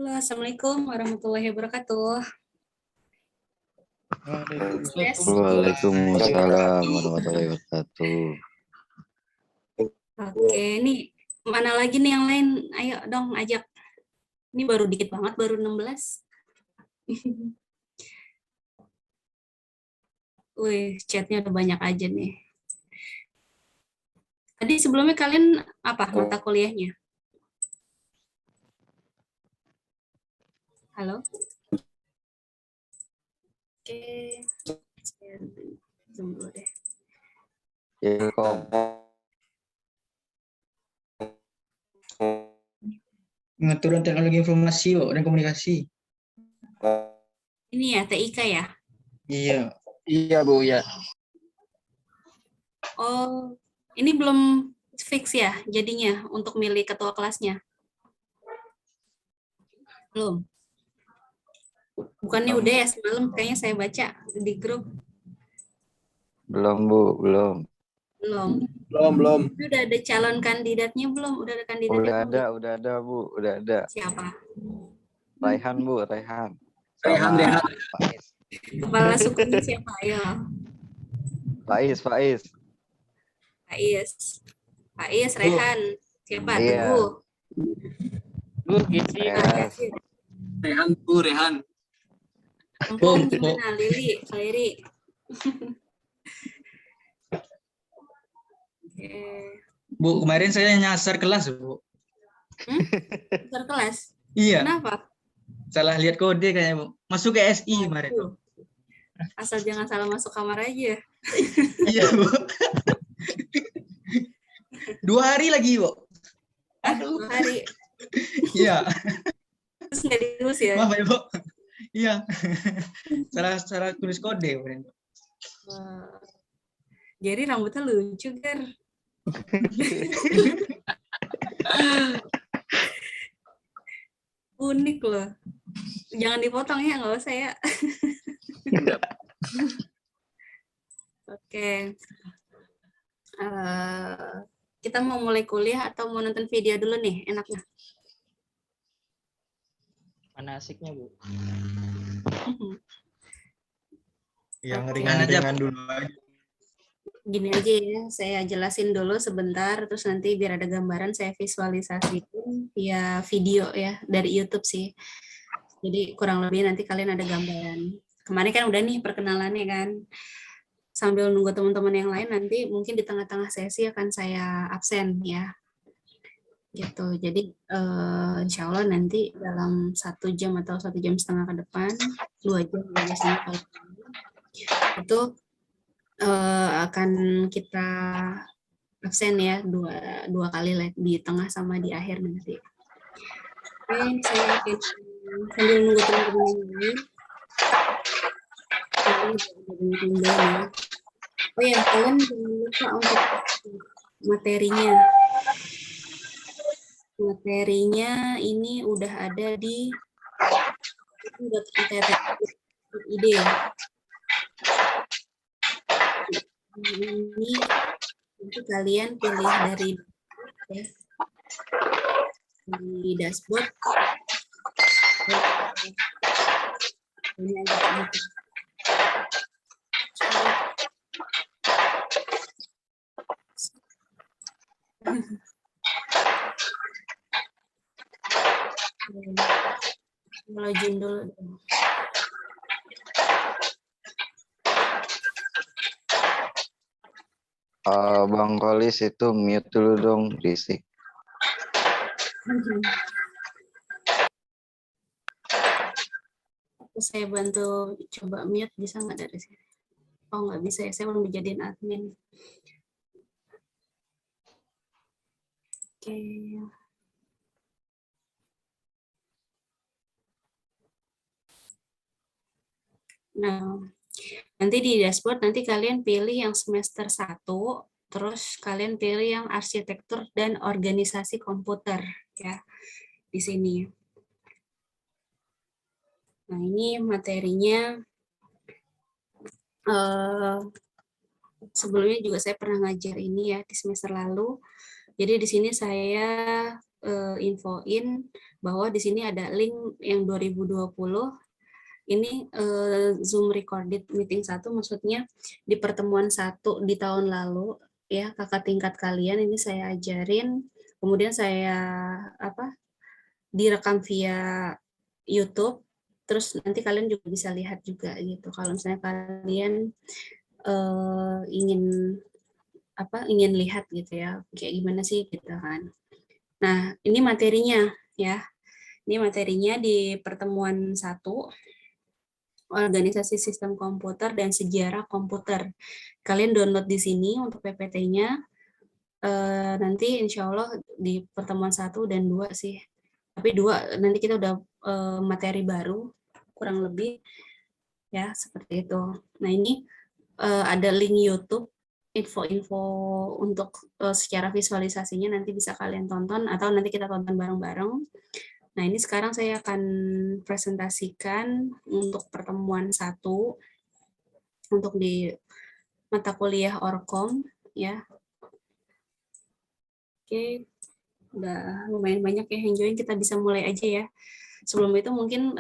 Halo, Assalamualaikum warahmatullahi wabarakatuh. Yes. Waalaikumsalam warahmatullahi wabarakatuh. Oke, ini mana lagi nih yang lain? Ayo dong ajak. Ini baru dikit banget, baru 16. Wih, chatnya udah banyak aja nih. Tadi sebelumnya kalian apa mata kuliahnya? Halo? Oke, Zoom dulu deh. Pengaturan teknologi informasi dan komunikasi. Ini ya, TIK ya? Iya. Iya Bu ya. Oh, ini belum fix ya jadinya untuk milih ketua kelasnya? Belum? Bukannya udah ya semalam kayaknya saya baca di grup. Belum Bu, belum. Belum. Itu udah ada calon kandidatnya belum? Udah ada kandidatnya belum? Udah ada Bu, udah ada. Siapa? Raihan Bu, Raihan. Raihan. Faiz. Kepala sukunya siapa? Ayo. Faiz. Faiz, Rehan. Siapa? Iya. Teguh. Bu, Gizi. Rehan. Ampun, gimana? Lili, Khairi. Oke. Bu, kemarin saya nyasar kelas, Bu. Besar kelas? Iya. Kenapa? Salah lihat kode kayaknya, Bu. Masuk ke SI kemarin. Aduh. Asal jangan salah masuk kamar aja. Iya, Bu. 2 hari lagi, Bu. Aduh. 2 hari. Iya. Terus nggak diusir ya? Maaf ya, Bu. Iya. salah tulis kode. Wah. Jadi rambutnya lucu, Gar. Unik loh. Jangan dipotong ya, nggak usah ya. Oke. Kita mau mulai kuliah atau mau nonton video dulu nih, enaknya? Mana asiknya, Bu? Yang ringan-ringan dulu aja. Gini aja ya, saya jelasin dulu sebentar, terus nanti biar ada gambaran saya visualisasikan via video ya, dari YouTube sih. Jadi kurang lebih nanti kalian ada gambaran. Kemarin kan udah nih perkenalannya kan. Sambil nunggu teman-teman yang lain, nanti mungkin di tengah-tengah sesi akan saya absen ya. Gitu. Jadi insya Allah nanti dalam 1 jam atau 1 jam setengah ke depan, 2 jam biasanya kalau itu akan kita absen ya dua kali di tengah sama di akhir nanti. Oke, saya akan sambil nunggu teman-teman yang lain. Oh ya, kalian jangan lupa untuk materinya. Materinya ini udah ada di .itt.id. Ini nanti kalian pilih dari ya, di dashboard. Ini ada login dulu. Bang Kolis itu mute dulu dong, berisik. Saya bantu coba mute, bisa nggak dari sini? Oh nggak bisa ya, saya belum dijadiin admin. Oke. Nah, nanti di dashboard nanti kalian pilih yang semester 1, terus kalian pilih yang arsitektur dan organisasi komputer ya di sini. Nah, ini materinya sebelumnya juga saya pernah ngajar ini ya di semester lalu. Jadi di sini saya infoin bahwa di sini ada link yang 2020. Ini Zoom recorded meeting 1, maksudnya di pertemuan 1 di tahun lalu ya, kakak tingkat kalian ini saya ajarin, kemudian saya direkam via YouTube, terus nanti kalian juga bisa lihat juga gitu. Kalau misalnya kalian ingin lihat gitu ya, kayak gimana sih gitu kan. Nah, ini materinya ya. Ini materinya di pertemuan 1, organisasi sistem komputer dan sejarah komputer. Kalian download di sini untuk PPT-nya. Nanti insya Allah di pertemuan 1 dan 2 sih. Tapi 2 nanti kita udah materi baru, kurang lebih ya seperti itu. Nah ini ada link YouTube, info-info untuk secara visualisasinya nanti bisa kalian tonton atau nanti kita tonton bareng-bareng. Nah, ini sekarang saya akan presentasikan untuk pertemuan 1 untuk di mata kuliah Orkom ya. Oke, udah lumayan banyak ya yang join, kita bisa mulai aja ya. Sebelum itu mungkin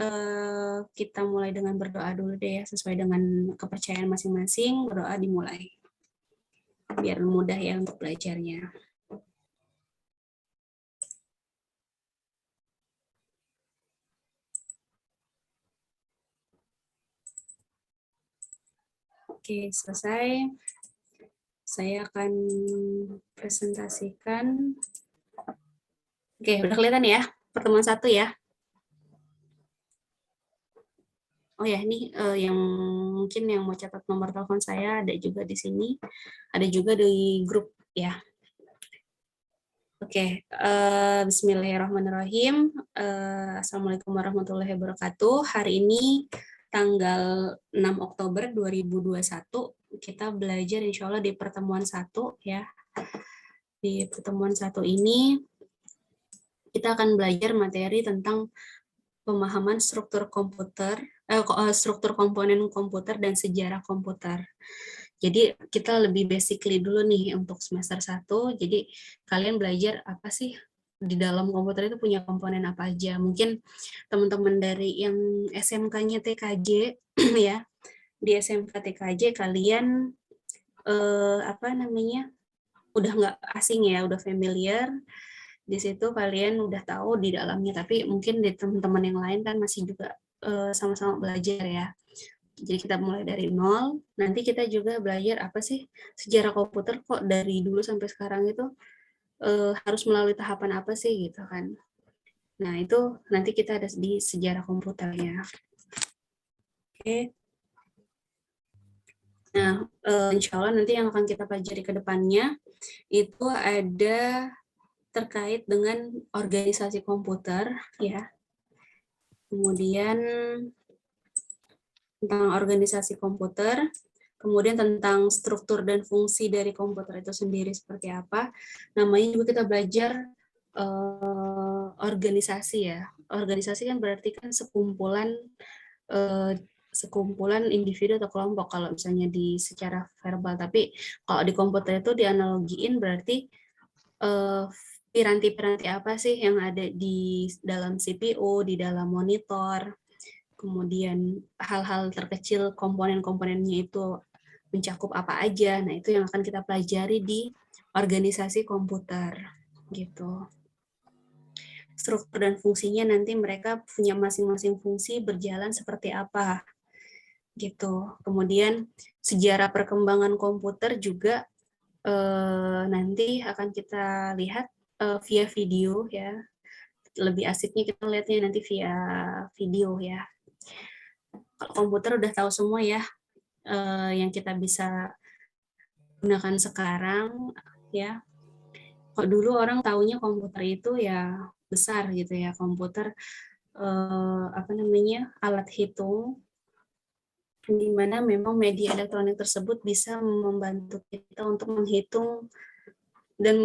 kita mulai dengan berdoa dulu deh ya, sesuai dengan kepercayaan masing-masing, berdoa dimulai. Biar mudah ya untuk belajarnya. Oke, selesai. Saya akan presentasikan. Oke, udah kelihatan ya? Pertemuan 1 ya. Oh ya, ini yang mungkin yang mau catat nomor telepon saya ada juga di sini. Ada juga di grup ya. Oke, bismillahirrahmanirrahim. Assalamualaikum warahmatullahi wabarakatuh. Hari ini tanggal 6 Oktober 2021 kita belajar insya Allah di pertemuan 1 ya. Di pertemuan 1 ini kita akan belajar materi tentang pemahaman struktur komputer, struktur komponen komputer dan sejarah komputer. Jadi kita lebih basically dulu nih untuk semester 1. Jadi kalian belajar apa sih di dalam komputer itu punya komponen apa aja. Mungkin teman-teman dari yang SMK-nya TKJ ya, di SMK TKJ kalian udah nggak asing ya, udah familiar. Di situ kalian udah tahu di dalamnya, tapi mungkin di teman-teman yang lain kan masih juga sama-sama belajar ya. Jadi kita mulai dari nol, nanti kita juga belajar apa sih sejarah komputer, kok dari dulu sampai sekarang itu harus melalui tahapan apa sih gitu kan. Nah itu nanti kita ada di sejarah komputernya. Oke. Nah insya Allah nanti yang akan kita pelajari ke depannya itu ada terkait dengan organisasi komputer ya. Kemudian tentang organisasi komputer, kemudian tentang struktur dan fungsi dari komputer itu sendiri seperti apa. Namanya juga kita belajar organisasi ya. Organisasi kan berarti kan sekumpulan individu atau kelompok kalau misalnya di secara verbal. Tapi kalau di komputer itu dianalogiin berarti piranti-piranti apa sih yang ada di dalam CPU, di dalam monitor, kemudian hal-hal terkecil komponen-komponennya itu mencakup apa aja. Nah, itu yang akan kita pelajari di organisasi komputer gitu. Struktur dan fungsinya nanti mereka punya masing-masing fungsi berjalan seperti apa gitu. Kemudian sejarah perkembangan komputer juga nanti akan kita lihat via video ya. Lebih asiknya kita lihatnya nanti via video ya. Kalau komputer udah tahu semua ya, yang kita bisa gunakan sekarang ya. Kalau dulu orang taunya komputer itu ya besar gitu ya, komputer alat hitung, di mana memang media elektronik tersebut bisa membantu kita untuk menghitung dan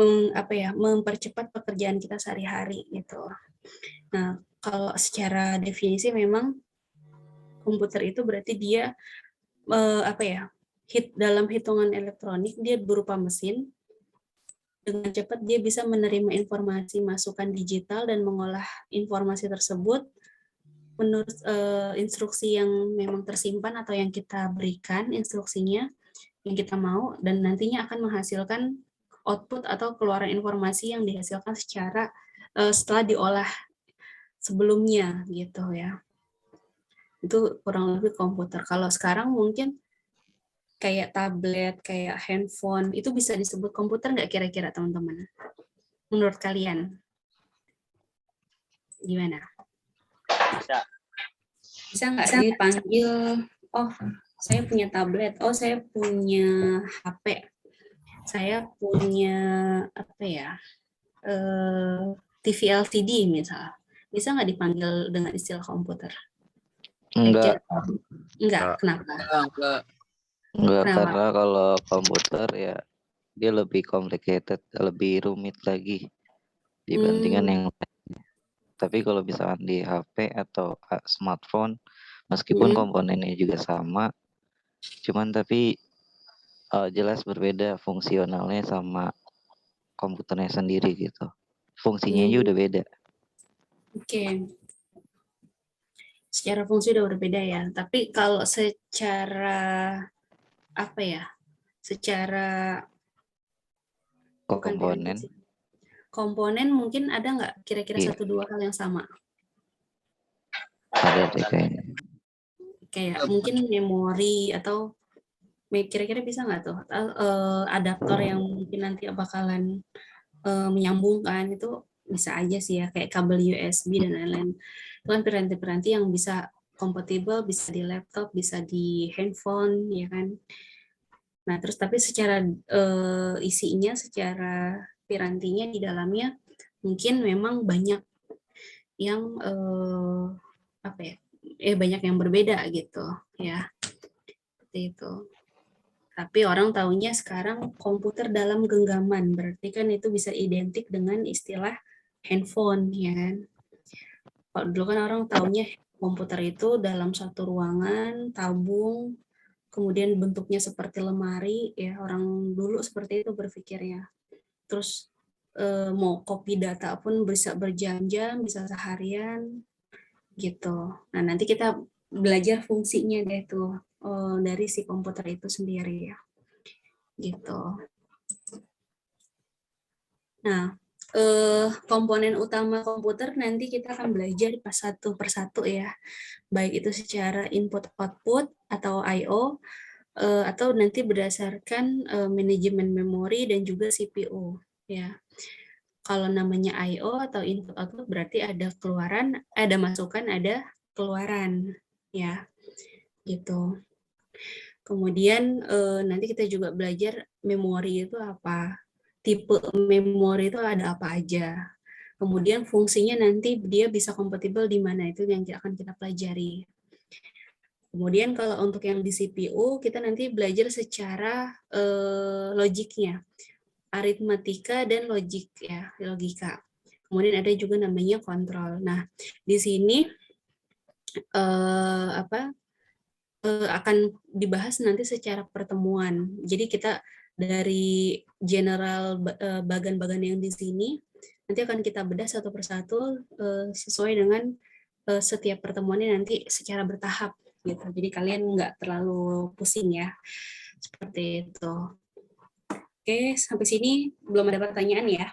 mempercepat pekerjaan kita sehari-hari gitu. Nah, kalau secara definisi memang komputer itu berarti dia dalam hitungan elektronik dia berupa mesin dengan cepat dia bisa menerima informasi masukan digital dan mengolah informasi tersebut menurut instruksi yang memang tersimpan atau yang kita berikan instruksinya yang kita mau, dan nantinya akan menghasilkan output atau keluaran informasi yang dihasilkan secara setelah diolah sebelumnya gitu ya. Itu kurang lebih komputer. Kalau sekarang mungkin kayak tablet, kayak handphone, itu bisa disebut komputer nggak kira-kira teman-teman? Menurut kalian? Gimana? Bisa. Bisa nggak dipanggil, oh saya punya tablet, oh saya punya HP, saya punya apa ya, TV LCD misal, bisa nggak dipanggil dengan istilah komputer? Enggak, Enggak, kenapa? enggak Kenapa? karena kalau komputer ya dia lebih complicated, lebih rumit lagi dibandingkan yang lain. Tapi kalau misalkan di HP atau smartphone, meskipun komponennya juga sama, cuman tapi jelas berbeda fungsionalnya sama komputernya sendiri gitu. Fungsinya aja udah beda. Oke. Secara fungsi udah berbeda ya. Tapi kalau secara apa ya? Secara bukan Komponen. sih. Komponen mungkin ada nggak kira-kira Iya. 1-2 hal yang sama? Ada deh kayaknya. Kayak mungkin memori atau kira-kira bisa nggak tuh? Adaptor yang mungkin nanti bakalan menyambungkan itu bisa aja sih ya, kayak kabel USB dan lain-lain. Itu kan piranti-piranti yang bisa kompatibel, bisa di laptop, bisa di handphone, ya kan. Nah, terus tapi secara isinya, secara pirantinya di dalamnya mungkin memang banyak yang apa ya? Banyak yang berbeda gitu, ya. Seperti itu. Tapi orang taunya sekarang komputer dalam genggaman, berarti kan itu bisa identik dengan istilah handphone, ya kan. Kalau dulu kan orang taunya komputer itu dalam satu ruangan, tabung, kemudian bentuknya seperti lemari, ya orang dulu seperti itu berpikirnya. Terus mau copy data pun bisa berjam-jam, bisa seharian, gitu. Nah nanti kita belajar fungsinya deh tuh dari si komputer itu sendiri ya, gitu. Nah komponen utama komputer nanti kita akan belajar pas satu persatu ya, baik itu secara input output atau I/O atau nanti berdasarkan manajemen memori dan juga CPU ya. Kalau namanya I/O atau input output berarti ada keluaran, ada masukan, ada keluaran ya, gitu. Kemudian nanti kita juga belajar memori itu apa, tipe memori itu ada apa aja. Kemudian fungsinya nanti dia bisa kompatibel di mana, itu yang akan kita pelajari. Kemudian kalau untuk yang di CPU, kita nanti belajar secara logiknya, aritmatika dan logik ya, logika. Kemudian ada juga namanya kontrol. Nah, di sini akan dibahas nanti secara pertemuan. Jadi kita dari general bagan-bagan yang di sini nanti akan kita bedah satu persatu sesuai dengan setiap pertemuannya nanti secara bertahap gitu. Jadi kalian nggak terlalu pusing ya. Seperti itu. Oke, sampai sini belum ada pertanyaan ya.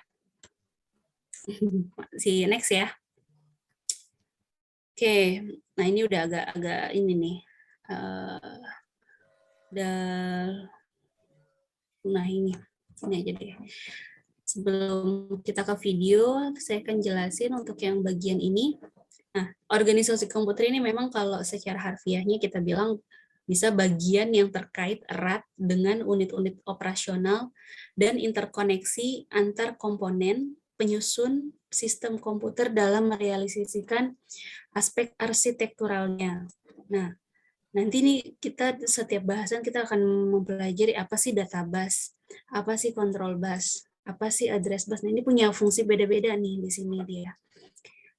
Si next ya. Oke, nah ini udah agak ini nih. Nah ini aja deh. Sebelum kita ke video, saya akan jelasin untuk yang bagian ini. Nah, organisasi komputer ini memang kalau secara harfiahnya kita bilang bisa bagian yang terkait erat dengan unit-unit operasional dan interkoneksi antar komponen penyusun sistem komputer dalam merealisasikan aspek arsitekturalnya. Nah, nanti nih kita setiap bahasan kita akan mempelajari apa sih data bus, apa sih control bus, apa sih address bus. Nah, ini punya fungsi beda-beda nih di sini dia.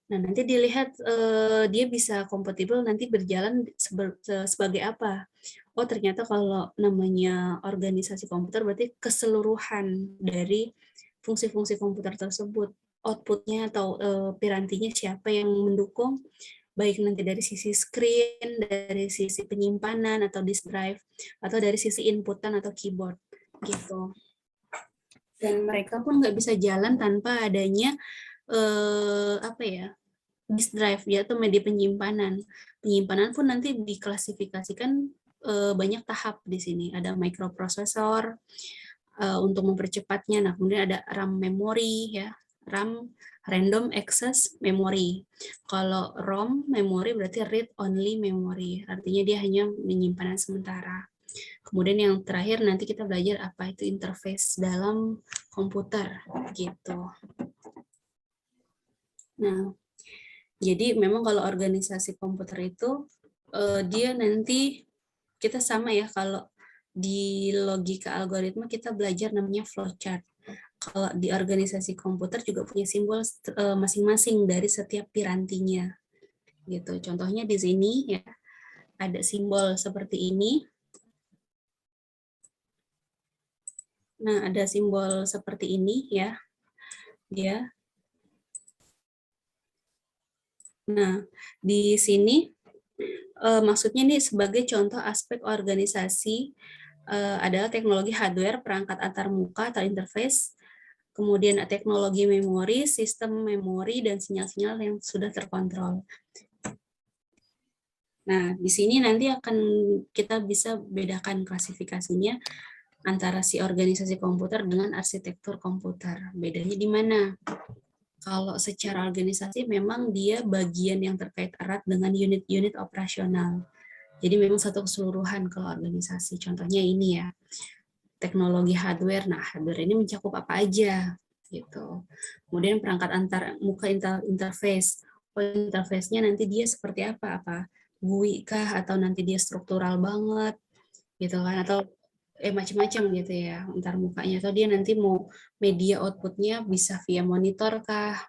Nah, nanti dilihat dia bisa kompatibel nanti berjalan sebagai apa. Oh, ternyata kalau namanya organisasi komputer berarti keseluruhan dari fungsi-fungsi komputer tersebut, outputnya atau pirantinya siapa yang mendukung, baik nanti dari sisi screen, dari sisi penyimpanan atau disk drive, atau dari sisi inputan atau keyboard gitu. Dan mereka pun nggak bisa jalan tanpa adanya disk drive ya, atau media penyimpanan. Penyimpanan pun nanti diklasifikasikan banyak tahap di sini. Ada microprocessor untuk mempercepatnya. Nah, kemudian ada RAM memory ya, RAM random access memory. Kalau ROM memory berarti read only memory, artinya dia hanya penyimpanan sementara. Kemudian yang terakhir nanti kita belajar apa itu interface dalam komputer gitu. Nah, jadi memang kalau organisasi komputer itu dia nanti kita sama ya, kalau di logika algoritma kita belajar namanya flowchart. Kalau di organisasi komputer juga punya simbol masing-masing dari setiap pirantinya. Gitu. Contohnya di sini ya ada simbol seperti ini. Nah, ada simbol seperti ini ya. Dia. Nah, di sini maksudnya ini sebagai contoh aspek organisasi adalah teknologi hardware, perangkat antarmuka atau interface, kemudian teknologi memori, sistem memori, dan sinyal-sinyal yang sudah terkontrol. Nah, di sini nanti akan kita bisa bedakan klasifikasinya antara si organisasi komputer dengan arsitektur komputer. Bedanya di mana? Kalau secara organisasi memang dia bagian yang terkait erat dengan unit-unit operasional. Jadi memang satu keseluruhan kalau organisasi. Contohnya ini ya, teknologi hardware. Nah, hardware ini mencakup apa aja gitu. Kemudian perangkat antar muka interface. Interface-nya nanti dia seperti apa? Apa GUI kah, atau nanti dia struktural banget gitu kan, atau macam-macam gitu ya antar mukanya, atau dia nanti mau media outputnya bisa via monitor kah,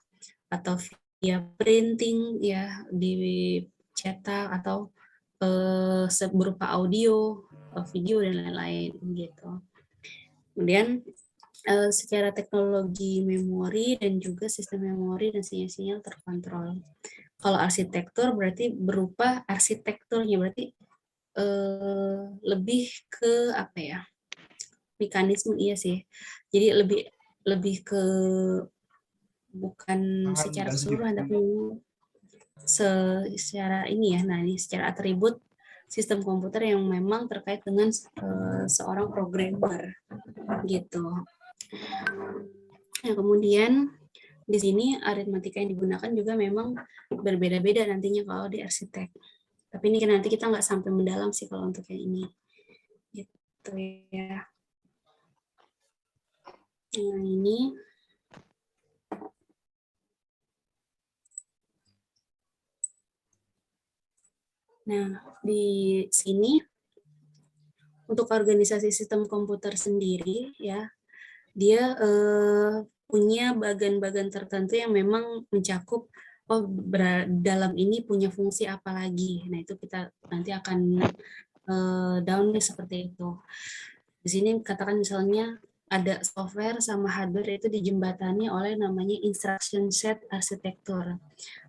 atau via printing ya, dicetak, atau berupa audio, video, dan lain-lain gitu. Kemudian secara teknologi memori dan juga sistem memori dan sinyal-sinyal terkontrol. Kalau arsitektur berarti berupa arsitekturnya, berarti lebih ke apa ya, mekanisme, iya sih. Jadi lebih ke bukan secara keseluruhan, tapi secara ini ya. Nah, ini secara atribut sistem komputer yang memang terkait dengan seorang programmer gitu. Nah, kemudian di sini aritmatika yang digunakan juga memang berbeda-beda nantinya kalau di arsitek. Tapi ini nanti kita nggak sampai mendalam sih kalau untuk yang ini. Gitu ya. Nah, ini di sini untuk organisasi sistem komputer sendiri ya, dia punya bagian-bagian tertentu yang memang mencakup dalam ini punya fungsi apa lagi. Nah, itu kita nanti akan downlist seperti itu. Di sini katakan misalnya ada software sama hardware itu dijembatani oleh namanya instruction set arsitektur.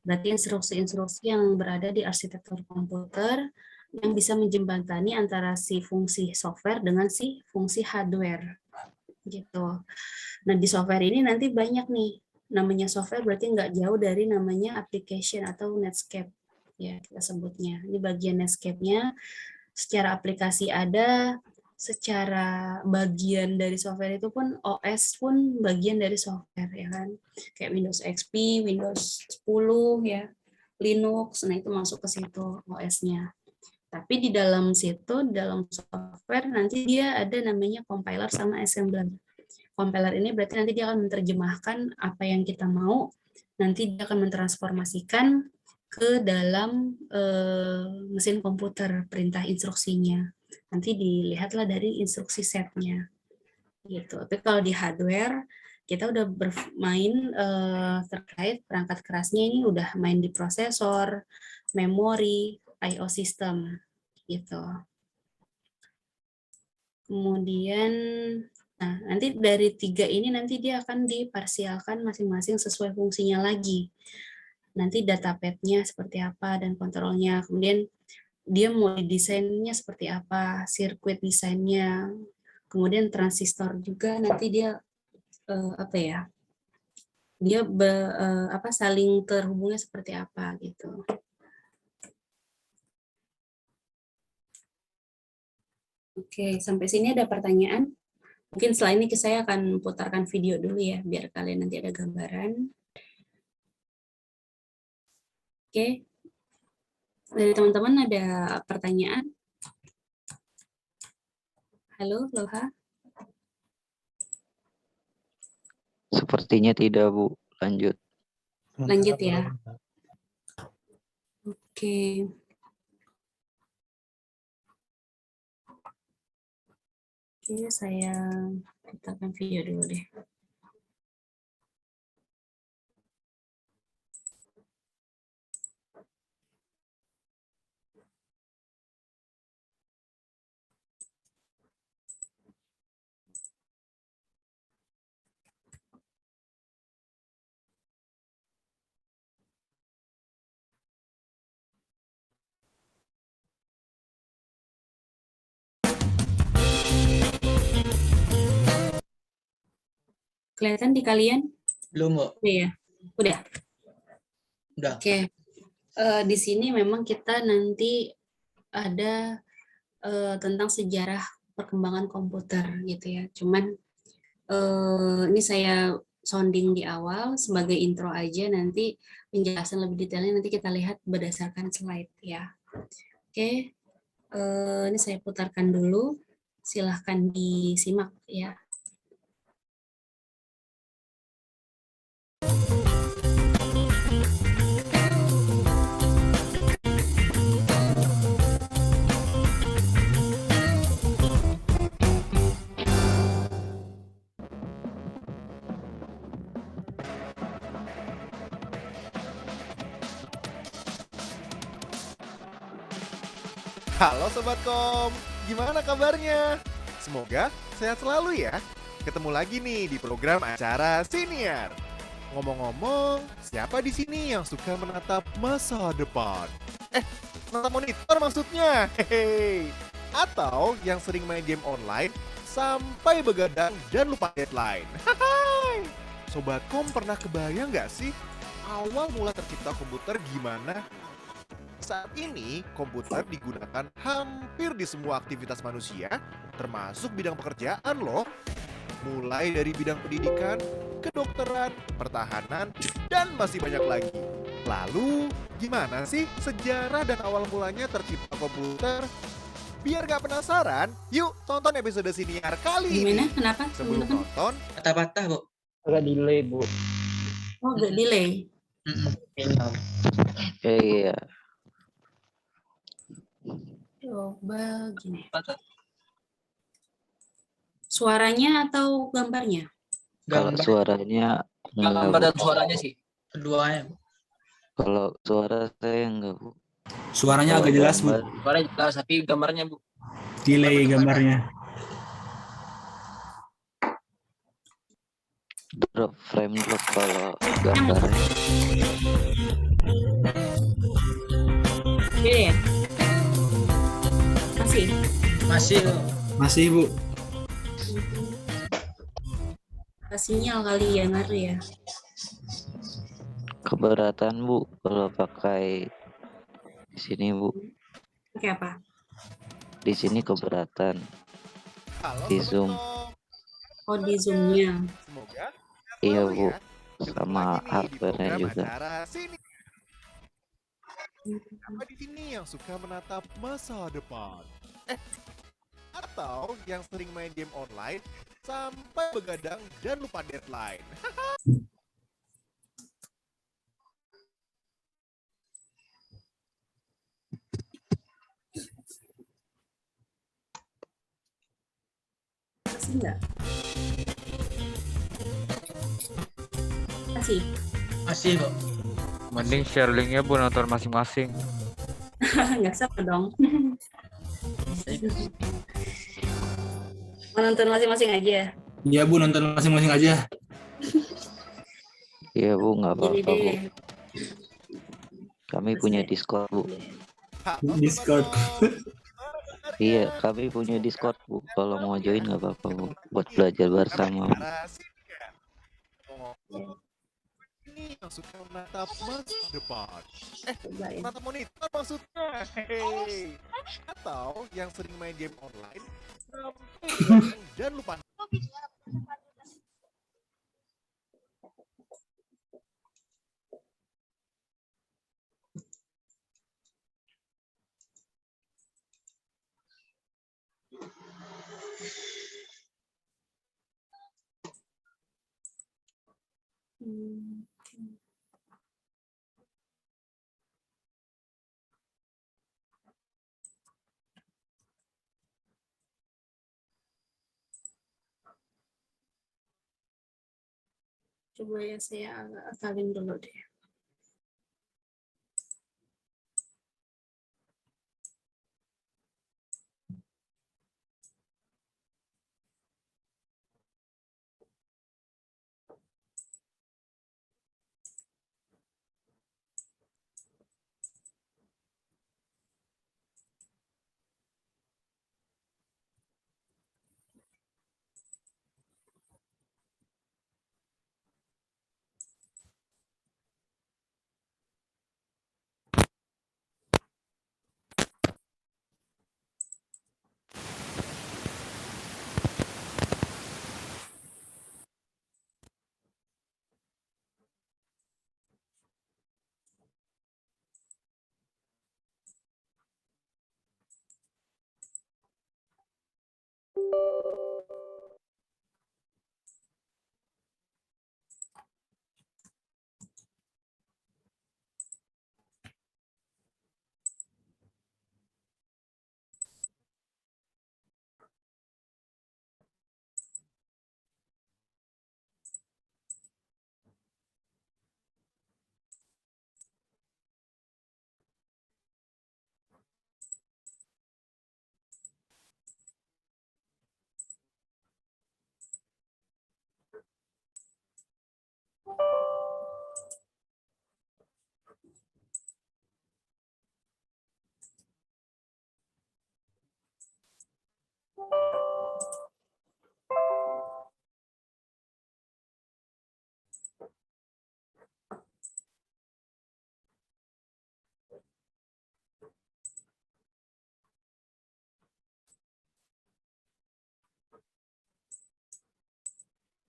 Berarti instruksi-instruksi yang berada di arsitektur komputer yang bisa menjembatani antara si fungsi software dengan si fungsi hardware. Gitu. Nah, di software ini nanti banyak nih. Namanya software berarti nggak jauh dari namanya application atau Netscape. Ya, kita sebutnya. Ini bagian Netscape-nya. Secara aplikasi ada, secara bagian dari software itu pun OS pun bagian dari software ya kan, kayak Windows XP, Windows 10 ya, Linux, nah itu masuk ke situ OS-nya. Tapi di dalam situ, dalam software nanti dia ada namanya compiler sama assembler. Compiler ini berarti nanti dia akan menerjemahkan apa yang kita mau, nanti dia akan mentransformasikan ke dalam mesin komputer perintah instruksinya. Nanti dilihatlah dari instruksi setnya. Gitu. Tapi kalau di hardware kita udah bermain terkait perangkat kerasnya, ini udah main di prosesor, memori, I/O system gitu. Kemudian Nah, nanti dari 3 ini nanti dia akan diparsialkan masing-masing sesuai fungsinya lagi. Nanti data pad-nya seperti apa dan kontrolnya. Kemudian dia mau desainnya seperti apa, sirkuit desainnya. Kemudian transistor juga nanti dia apa ya? Dia saling terhubungnya seperti apa gitu. Oke, sampai sini ada pertanyaan? Mungkin setelah ini saya akan putarkan video dulu ya, biar kalian nanti ada gambaran. Oke, dari teman-teman ada pertanyaan? Halo, Loha? Sepertinya tidak, Bu. Lanjut. Lanjut ya. Oke. Oke, saya putarkan video dulu deh. Kelihatan di kalian? Belum, Bu. Iya. Udah. Udah. Oke. Di sini memang kita nanti ada tentang sejarah perkembangan komputer gitu ya. Cuman ini saya sounding di awal sebagai intro aja, nanti penjelasan lebih detailnya nanti kita lihat berdasarkan slide ya. Oke. Ini saya putarkan dulu. Silahkan disimak ya. Halo Sobat Kom, gimana kabarnya? Semoga sehat selalu ya. Ketemu lagi nih di program acara Siniar. Ngomong-ngomong, siapa di sini yang suka menatap masa depan? Menatap monitor maksudnya? Hehehe. Atau yang sering main game online sampai begadang dan lupa deadline? Hai. Sobat Kom pernah kebayang nggak sih awal mula tercipta komputer gimana? Saat ini, komputer digunakan hampir di semua aktivitas manusia, termasuk bidang pekerjaan loh. Mulai dari bidang pendidikan, kedokteran, pertahanan, dan masih banyak lagi. Lalu, gimana sih sejarah dan awal mulanya tercipta komputer? Biar gak penasaran, yuk tonton episode Siniar kali ini. Gimana? Kenapa? Sebelum teman-teman? nonton, Patah-patah, Bu. Agak delay, Bu. Oh, agak delay. Iya. Coba gini. Suaranya atau gambarnya? Kalau Gambar suaranya enggak, Gambar Bu. dan suaranya sih. keduanya, Bu. Kalau suara saya enggak, Bu. Suaranya Kalau agak jelas, Bu. gambar, Suaranya jelas, tapi gambarnya, Bu. Delay gambarnya. drop frame drop kalau gambarnya. Beda ya? Masih? Masih, Bu. Masih, Bu. Sinyal kali ya, ngaruh ya. Keberatan, Bu, kalau pakai di sini, Bu. Oke, apa? Di sini keberatan. halo Di Sobat Zoom. Kom. Oh, di Zoom-nya. Semoga Iya, selalu Bu. ya. Ketemu Sama lagi nih di hardware-nya program juga. acara Sini. Siapa di sini yang suka menatap masa depan? Atau yang sering main game online sampai begadang dan lupa deadline? Masih enggak? Masih? Masih, Bu. Mending share linknya Bu nonton masing-masing. Nggak sama dong. Menonton masing-masing aja. Iya Bu, nonton masing-masing aja. Iya Bu, nggak Gini apa-apa Bu. deh. Kami punya Discord Bu. Halo Discord. Sobatkom. Iya, kami punya Discord Bu. Kalau mau join nggak apa-apa Bu. Buat belajar bersama Bu. Acara Siniar. Ngomong-ngomong, ini yang suka menatap masa depan. Coba ya. Menatap monitor maksudnya. Hey. Atau yang sering main game online sampai begadang dan lupa. Hmm. Coba ya saya akalin dulu deh.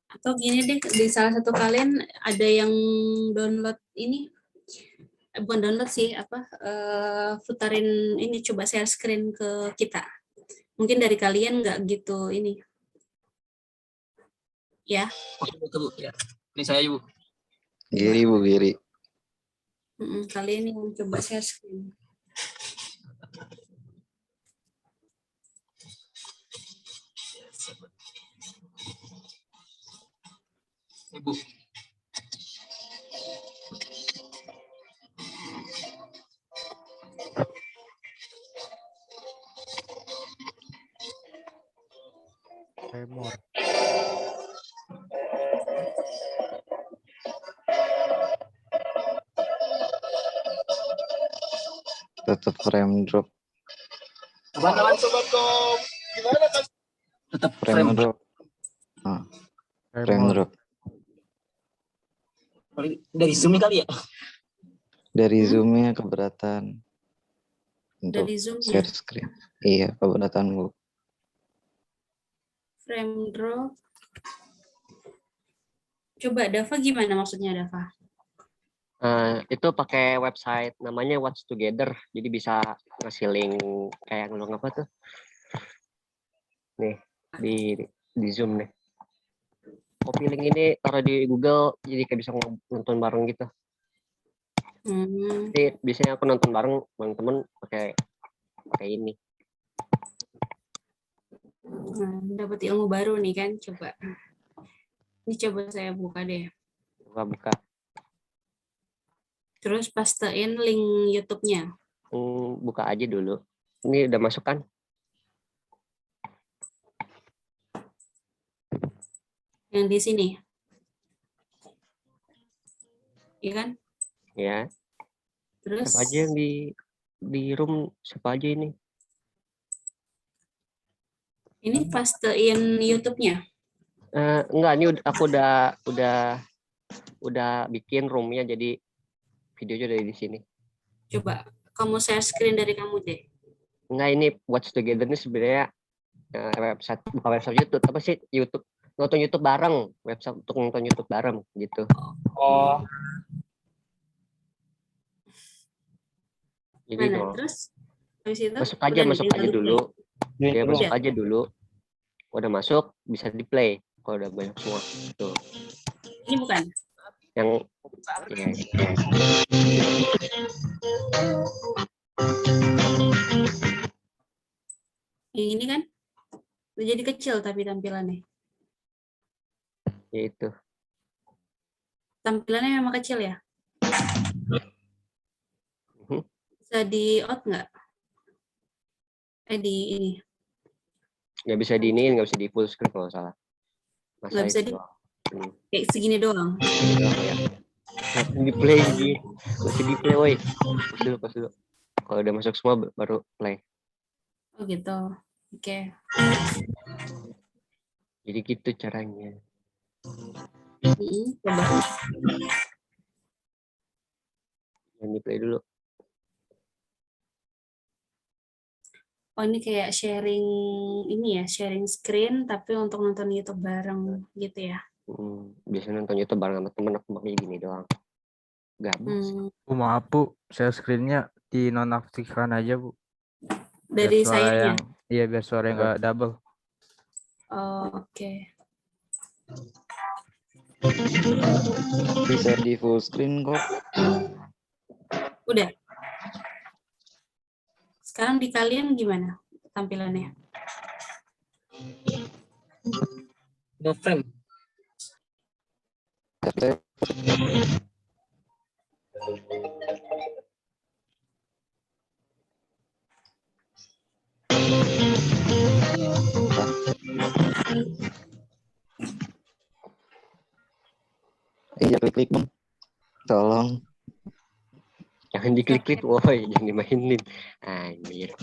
Atau gini deh, di salah satu kalian ada yang download ini, bukan download sih, putarin ini, coba share screen ke kita. Mungkin dari kalian nggak gitu ini. Ya. Oke, Bu. Ya. Ini saya, Bu. Giri Bu, Giri. Kalian yang coba share screen. Ini, Bu. Tremor. Tetap frame drop. Teman-teman, Sobatkom, gimana kan? tetap Frame frame. drop. Frame drop. Dari Zoom kali ya? Dari Zoom-nya keberatan. Untuk Dari Zoom ya. share screen. Iya, keberatan Bu. Frame drop. Coba Dava gimana maksudnya Dava? Itu pakai website namanya Watch Together, jadi bisa ngasih link kayak ngelong apa tuh, nih di Zoom nih. Copy link ini taruh di Google, jadi kayak bisa nonton bareng gitu. Jadi biasanya aku nonton bareng teman-teman pakai ini. Nah, dapat ilmu baru nih kan, coba. Ini coba saya buka deh. Buka. Terus pastein link YouTube-nya. Buka aja dulu. Ini udah masuk kan? Yang di sini. Iya kan? Ya. Terus Siapa aja yang di room, siapa aja ini? ini pastein YouTube-nya. Enggak, ini aku udah bikin roomnya, jadi videonya dari di sini. Coba kamu share screen dari kamu deh. Enggak, ini Watch Together ini sebenarnya website, bukan website YouTube, apa sih, YouTube, nonton YouTube bareng, website untuk nonton YouTube bareng gitu. Oh, Jadi Mana? Terus habis itu masuk aja dulu. Ya, masuk aja dulu. Udah masuk, bisa di play kalau udah banyak semua. Tuh. Ini bukan? Yang ya. Yang ini kan? Udah jadi kecil tapi tampilannya. Ya itu. Tampilannya memang kecil ya? Bisa di out nggak? Di ini. Nggak bisa di ini, nggak bisa di full screen kalau salah. Nggak bisa di kayak segini doang. Ya. Di play gitu. Masih di play, woi. Pas dulu. Kalau udah masuk semua baru play. Oh gitu. Oke. Jadi gitu caranya. Coba. Yang di play dulu. Oh ini kayak sharing ini ya, sharing screen tapi untuk nonton YouTube bareng gitu ya. Biasanya nonton YouTube bareng sama temen, aku makanya gini doang. Gabung. Maaf Bu, share screen-nya dinonaktifkan aja Bu. Dari sayanya? Iya, biar suara yang nggak double. Oh, oke. Bisa di full screen kok. Udah. Sekarang di kalian gimana tampilannya? No frame. Iya, klik Bang. Tolong. Jangan diklik-klik, woi, jangan dimainin. Anjir.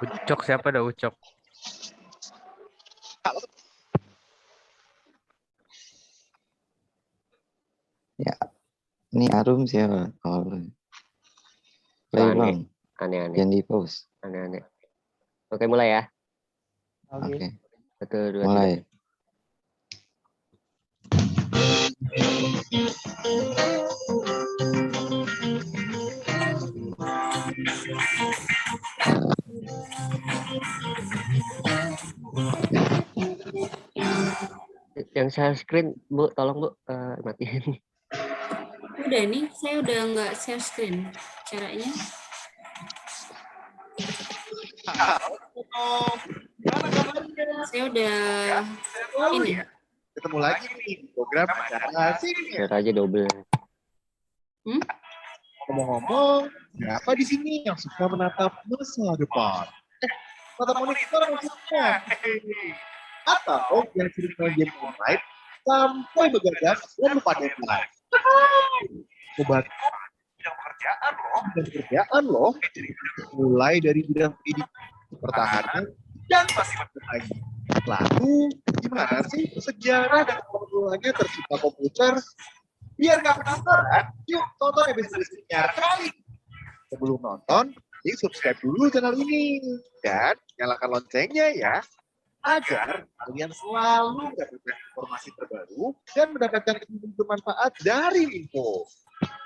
Ucok, siapa ada Ucok? Ya. Ini Arum siapa? Oh. Play Bang. Aneh-aneh. Jangan di pause. Aneh-aneh. Oke, mulai ya. Oke. 1, 2, 3. Mulai. Yang share screen, Bu, tolong Bu, matiin. Udah nih, saya udah nggak share screen. Caranya? Saya udah ini. Ketemu lagi nih di program acara sini. Share aja double. Ngomong-ngomong, siapa di sini yang suka menatap masa depan? Menatap monitor maksudnya. Atau yang sering main game online sampai begadang dan lupa deadline. Sobat, pekerjaan loh. Mulai dari bidang pendidikan, pertahanan, dan masih banyak lagi. Lalu, gimana sih sejarah dan formulanya tercipta komputer? Biar nggak penasaran, yuk tonton episode Siniar kali. Sebelum nonton, klik subscribe dulu channel ini. Dan nyalakan loncengnya ya, agar kalian selalu mendapatkan informasi terbaru dan mendapatkan ilmu bermanfaat dari info.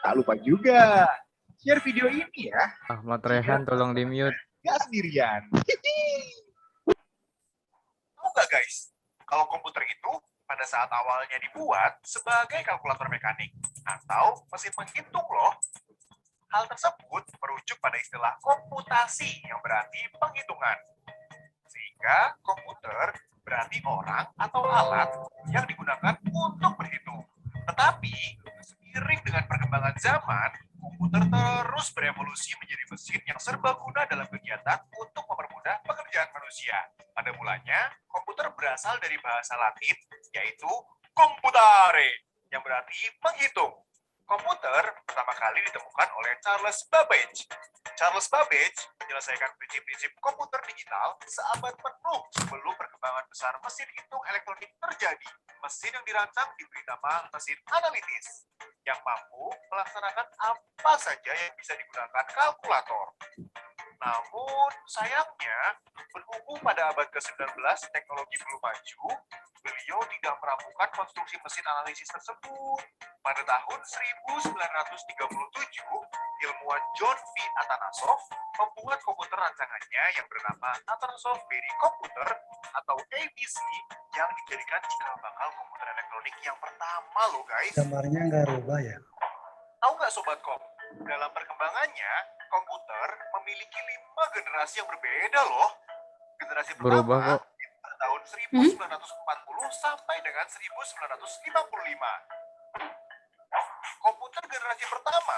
Tak lupa juga, share video ini ya. Ahmad Rehan, tolong di-mute. Nggak sendirian. Tahu nggak guys, kalau komputer itu pada saat awalnya dibuat sebagai kalkulator mekanik atau mesin menghitung loh. Hal tersebut merujuk pada istilah komputasi yang berarti penghitungan. Sehingga komputer berarti orang atau alat yang digunakan untuk berhitung. Tetapi seiring dengan perkembangan zaman, komputer terus berevolusi menjadi mesin yang serbaguna dalam kegiatan untuk mempermudah pekerjaan manusia. Pada mulanya, komputer berasal dari bahasa Latin, yaitu computare, yang berarti menghitung. Komputer pertama kali ditemukan oleh Charles Babbage. Charles Babbage menyelesaikan prinsip-prinsip komputer digital seabad penuh sebelum perkembangan besar mesin hitung elektronik terjadi. Mesin yang dirancang diberi nama mesin analitis, yang mampu melaksanakan apa saja yang bisa digunakan kalkulator. Namun, sayangnya, berhubung pada abad ke-19 teknologi belum maju, beliau tidak merampungkan konstruksi mesin analisis tersebut. Pada tahun 1937, ilmuwan John V. Atanasov membuat komputer rancangannya yang bernama Atanasov Berry Computer atau ABC yang dijadikan cikal bakal komputer elektronik yang pertama loh guys. Gambarnya nggak rubah ya? Tahu nggak Sobat Kom? Dalam perkembangannya, komputer memiliki 5 generasi yang berbeda loh. Generasi Berubah pertama kok. pada tahun 1940 sampai dengan 1955. Komputer generasi pertama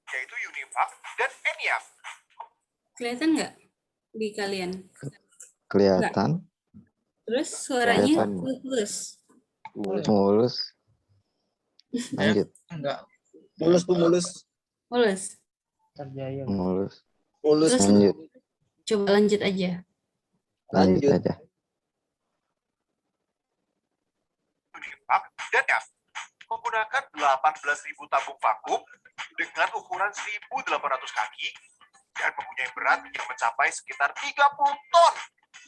yaitu UNIVAC dan ENIAC. Kelihatan nggak di kalian? Kelihatan. Terus suaranya Kelihatan. putus. Mulus. Lanjut. Enggak. Mulus Bu, mulus. Mulus. Terjaya. Mulus. Mulus. Terus Lanjut. coba lanjut aja. Lanjut aja. UNIVAC dan ENIAC menggunakan 18.000 tabung vakum dengan ukuran 1.800 kaki dan mempunyai berat yang mencapai sekitar 30 ton.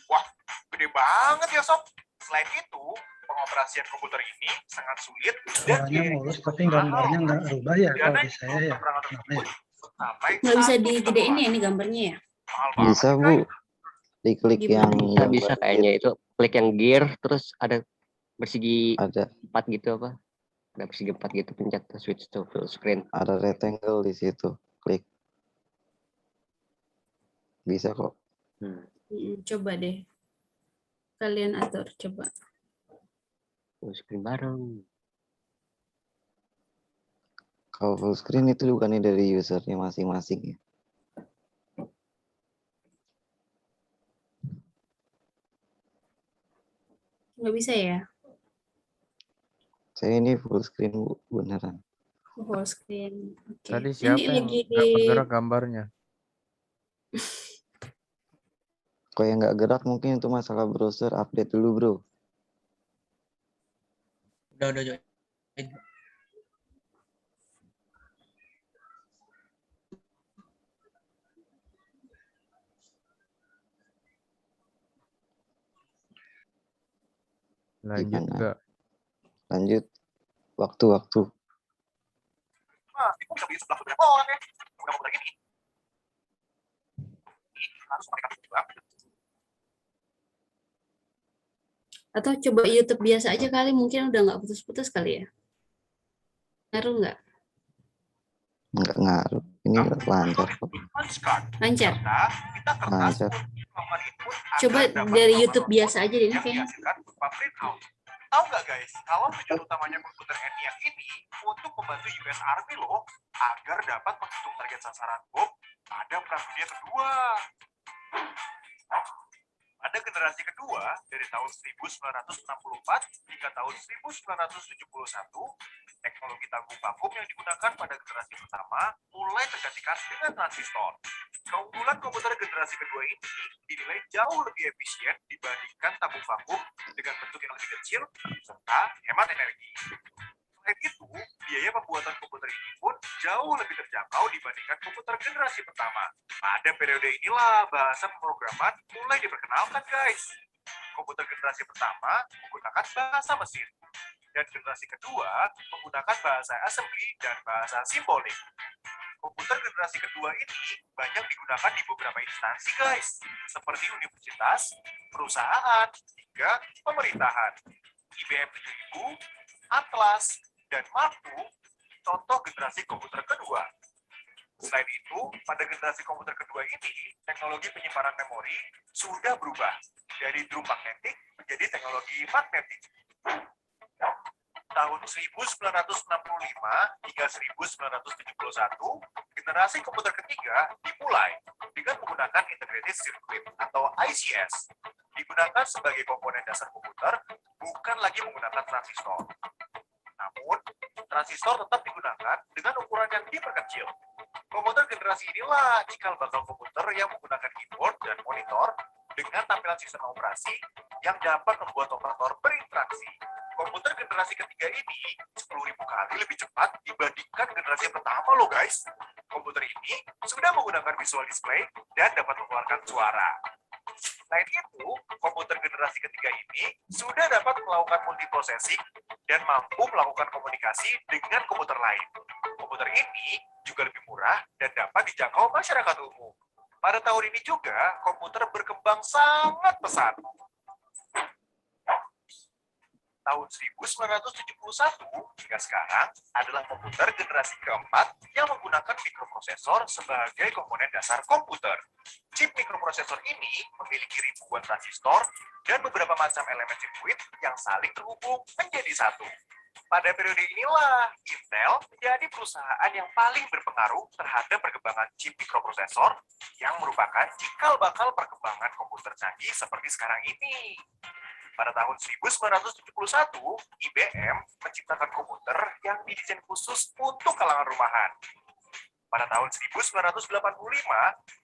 Wah, gede banget ya Sob. Selain itu, pengoperasian komputer ini sangat sulit dan Suaranya mulus tapi gambarnya nggak rubah ya kalau di saya ya. Kenapa ya? Nggak bisa digedein ya ini gambarnya ya? Bisa Bu. Diklik Gimana? yang Bisa bisa kayaknya itu klik yang gear terus ada bersegi ada 4 gitu apa? Ada bersegi 4 gitu, pencet switch to full screen. ada rectangle di situ. Klik. Bisa kok. Coba deh. Kalian atur, coba. Full screen bareng. Kalau full screen itu bukannya dari usernya masing-masing ya. Nggak bisa ya? Saya ini full screen Bu, beneran. Full screen. Oke. Tadi Ini siapa yang lagi nggak bergerak gambarnya? Kalau yang nggak gerak mungkin itu masalah browser, update dulu bro. Udah join. Lanjut Gimana? nggak? Lanjut. Waktu-waktu. Nah, itu bisa beli sebelah beberapa orang ya. Komputer ini harus mereka juga. Atau coba YouTube biasa aja kali, mungkin udah nggak putus-putus kali ya? Ngaruh nggak? Nggak ngaruh. Ini lancar kok. Lancar? Kita kertas Lancar. melakukan input Coba agar dapat dari nomor YouTube biasa aja deh, ini yang kayaknya. dihasilkan berupa printout. Tahu nggak guys, kalau tujuan utamanya komputer ENIAC ini untuk membantu US Army loh, agar dapat menghitung target sasaran bom pada Perang Dunia Kedua. Pada generasi kedua, dari tahun 1964 hingga tahun 1971, teknologi tabung vakum yang digunakan pada generasi pertama mulai tergantikan dengan transistor. Keunggulan komputer generasi kedua ini dinilai jauh lebih efisien dibandingkan tabung vakum dengan bentuk yang lebih kecil serta hemat energi. Selain itu, biaya pembuatan komputer ini pun jauh lebih terjangkau dibandingkan komputer generasi pertama. Pada periode inilah bahasa pemrograman mulai diperkenalkan guys. Komputer generasi pertama menggunakan bahasa mesin, dan generasi kedua menggunakan bahasa assembly dan bahasa simbolik. Komputer generasi kedua ini banyak digunakan di beberapa instansi guys, seperti universitas, perusahaan, hingga pemerintahan. IBM 7000, Atlas, dan Mark II contoh generasi komputer kedua. Selain itu, pada generasi komputer kedua ini, teknologi penyimpanan memori sudah berubah dari drum magnetik menjadi teknologi magnetik. Tahun 1965 hingga 1971, generasi komputer ketiga dimulai dengan menggunakan integrated circuit atau ICS. Digunakan sebagai komponen dasar komputer, bukan lagi menggunakan transistor. Namun, transistor tetap digunakan dengan ukuran yang diperkecil. Komputer generasi inilah cikal bakal komputer yang menggunakan keyboard dan monitor dengan tampilan sistem operasi yang dapat membuat operator berinteraksi. Komputer generasi ketiga ini 10.000 kali lebih cepat dibandingkan generasi yang pertama loh guys. Komputer ini sudah menggunakan visual display dan dapat mengeluarkan suara. Selain itu, komputer generasi ketiga ini sudah dapat melakukan multiprocessing dan mampu melakukan komunikasi dengan komputer lain. Komputer ini juga lebih murah dan dapat dijangkau masyarakat umum. Pada tahun ini juga, komputer berkembang sangat pesat. Tahun 1971 hingga sekarang adalah komputer generasi keempat yang menggunakan mikroprosesor sebagai komponen dasar komputer. Chip mikroprosesor ini memiliki ribuan transistor dan beberapa macam elemen sirkuit yang saling terhubung menjadi satu. Pada periode inilah, Intel menjadi perusahaan yang paling berpengaruh terhadap perkembangan chip mikroprosesor yang merupakan cikal bakal perkembangan komputer canggih seperti sekarang ini. Pada tahun 1971, IBM menciptakan komputer yang didesain khusus untuk kalangan rumahan. Pada tahun 1985,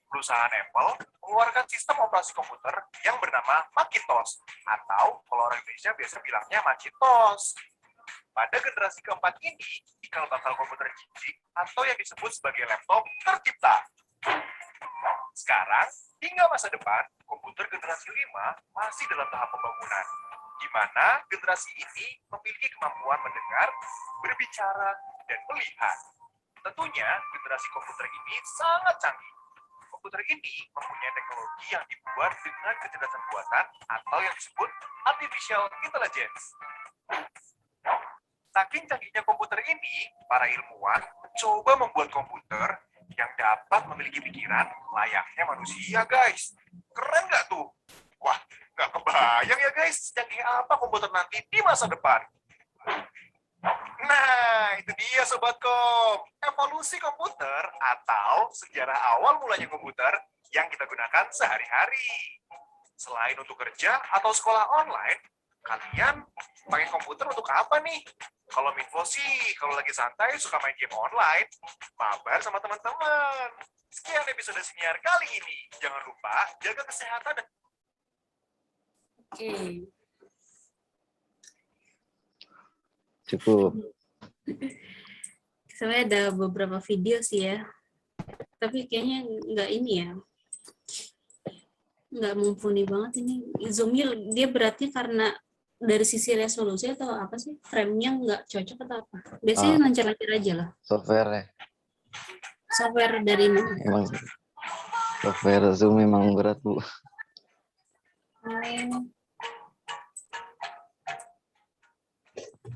perusahaan Apple mengeluarkan sistem operasi komputer yang bernama Macintosh, atau kalau orang Indonesia biasa bilangnya Macintosh. Pada generasi keempat ini, cikal bakal komputer jijik atau yang disebut sebagai laptop tercipta. Sekarang, hingga masa depan, komputer generasi 5 masih dalam tahap pembangunan, di mana generasi ini memiliki kemampuan mendengar, berbicara, dan melihat. Tentunya, generasi komputer ini sangat canggih. Komputer ini mempunyai teknologi yang dibuat dengan kecerdasan buatan atau yang disebut artificial intelligence. Saking canggihnya komputer ini, para ilmuwan mencoba membuat komputer yang dapat memiliki pikiran layaknya manusia, guys. Keren nggak tuh? Wah, nggak kebayang ya, guys, canggih apa komputer nanti di masa depan. Nah, itu dia Sobat Kom. Evolusi komputer atau sejarah awal mulanya komputer yang kita gunakan sehari-hari. Selain untuk kerja atau sekolah online, kalian pakai komputer untuk apa nih? Kalau Minfo sih, kalau lagi santai suka main game online, mabar sama teman-teman. Sekian episode Siniar kali ini. Jangan lupa jaga kesehatan. Oke. Cukup. Sebenarnya ada beberapa video sih ya. Tapi kayaknya nggak ini ya. Nggak mumpuni banget ini. Zoom-nya dia beratnya karena dari sisi resolusi atau apa sih? Frame-nya nggak cocok atau apa? Biasanya lancar-lancar aja lah. Software Software dari mana? emang software Zoom memang berat, Bu.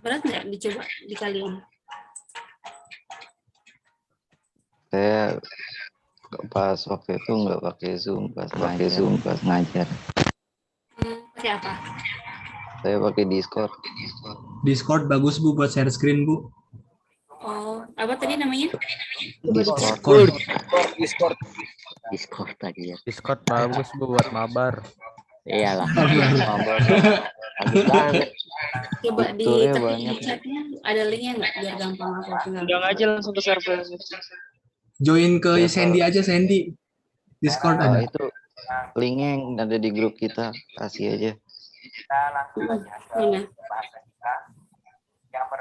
Berat nggak dicoba dikaliin? Saya pas waktu itu nggak pakai Zoom pas ngajar. Pakai apa? Saya pakai Discord. Discord bagus Bu buat share screen Bu. Oh, apa tadi namanya? Discord. Discord tadi ya. Discord bagus Bu buat mabar. Iyalah. Coba di Fiturnya ketik banyak. di chatnya ada linknya nggak biar gampang aku tinggal. Undang aja langsung ke server. Join ke Sandy aja Sandy. Discord ada. Itu linknya yang ada di grup kita, kasih aja. Mana?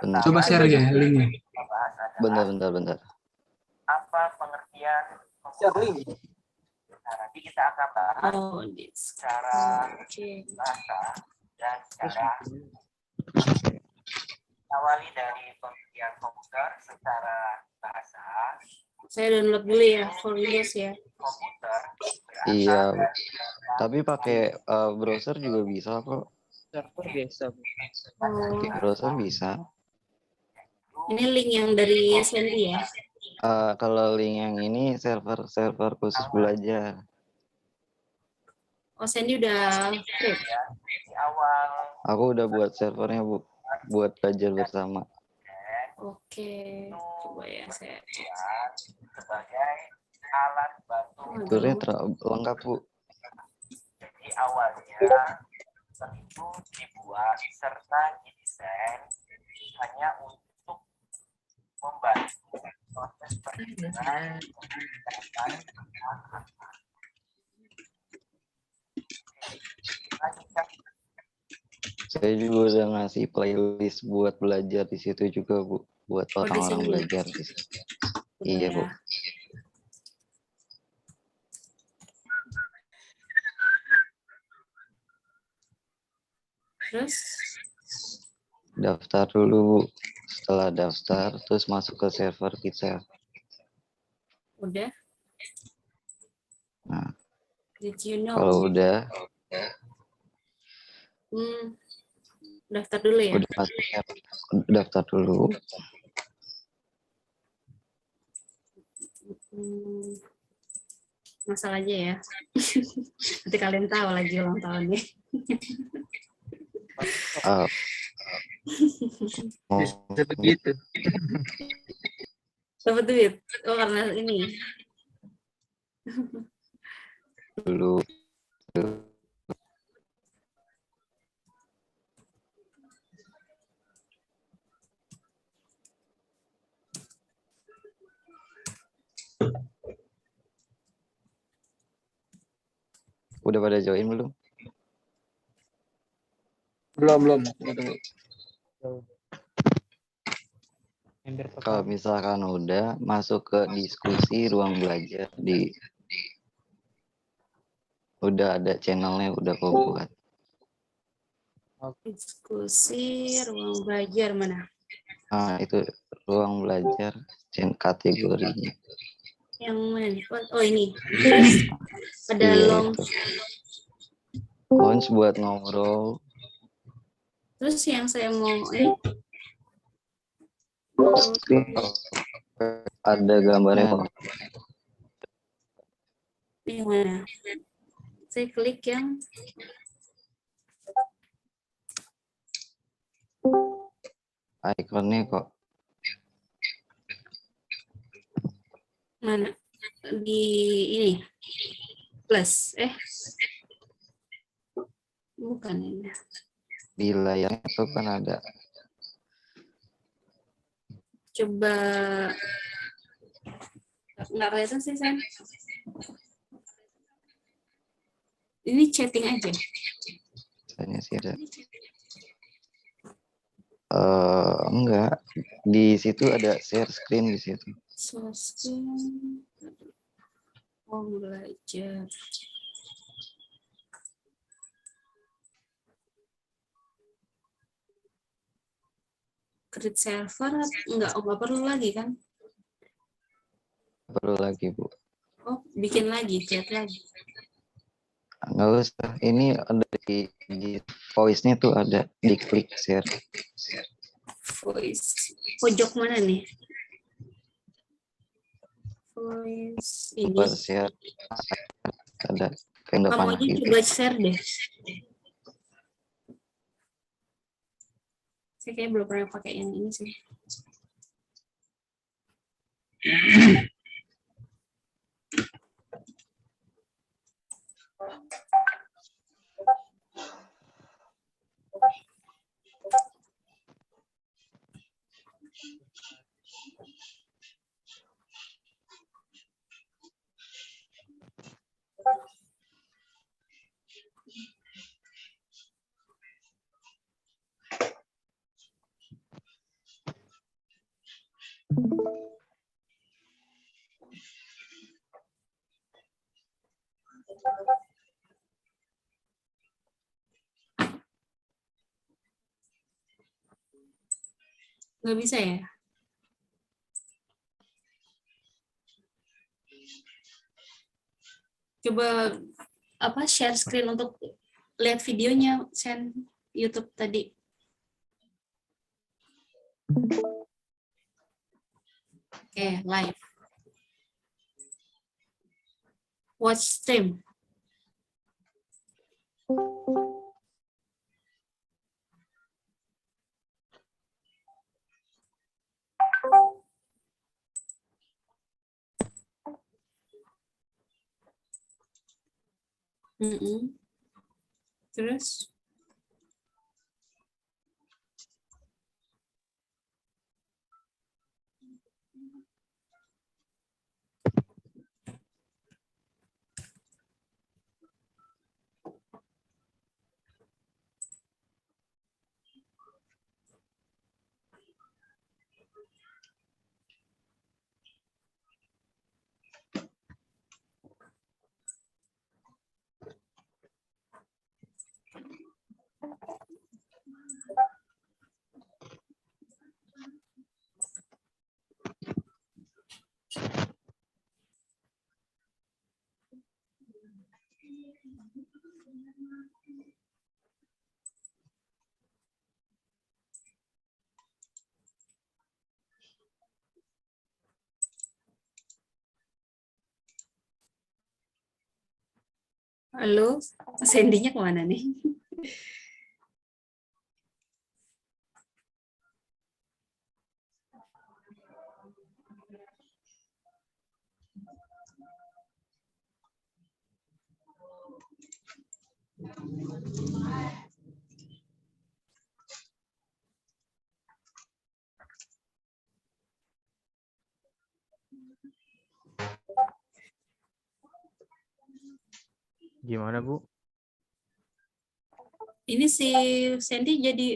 Bentar. Coba share ya linknya. Bentar. Apa pengertian komputer? Nah, nanti kita akan bahas Oh, secara bahasa dan secara awali dari pengertian komputer secara bahasa. Saya download dulu ya for Windows ya. Komputer Iya, Bu. Tapi pakai browser juga bisa kok. Server biasa, Bu. Pakai browser bisa. Ini link yang dari Sandy ya. Kalau link yang ini server khusus belajar. Oh, Sandy udah create. di awal Aku udah buat servernya, Bu, buat belajar bersama. Oke, coba ya saya cek. sebagai alat bantu. Fiturnya lengkap, Bu. Jadi awalnya itu dibuat serta didesain hanya untuk membantu proses perizinan. Saya juga udah ngasih playlist buat belajar di situ juga, Bu. Buat orang-orang belajar di situ. Iya, Bu. Terus? Daftar dulu, Bu. Setelah daftar, terus masuk ke server kita. Udah? Nah, Did you know? kalau udah, daftar dulu ya? udah masuk daftar dulu. Masal aja ya. Nanti kalian tahu lagi ulang tahunnya. Bisa begitu. Dapat duit? Oh, karena ini. Dulu. Udah pada join belum? Belum. Kalau misalkan udah masuk ke diskusi ruang belajar udah ada channelnya, udah kok buat. Diskusi ruang belajar mana? Nah, itu ruang belajar kategorinya. Yang mana nih? Oh ini. Ada Iya, long. Launch buat ngobrol. Terus yang saya mau Ada gambarnya. Yang mana? Saya klik yang Ikonnya kok. mana? Di ini. Plus. Bukan ini. Di layarnya itu kan ada. Coba nggak kelihatan sih, San. Ini chatting aja. Biasanya sih ada. Enggak. Di situ ada share screen di situ. Share screen. Oh, belajar. Create server enggak perlu lagi kan? Perlu lagi, Bu. Oh, bikin lagi, chat lagi. Enggak usah. Ini ada di voice-nya tuh ada, diklik share. Voice. Pojok mana nih? Voice ini. Buat share ada kayak depan Kamu aja gitu. coba share deh. Saya kayak belum pernah pakai yang ini sih. Nggak bisa ya? Coba share screen untuk lihat videonya, send YouTube tadi. Oke, live. Watch stream. Terus? Halo, Sandy-nya kemana nih? Gimana, Bu? Ini si Sandy jadi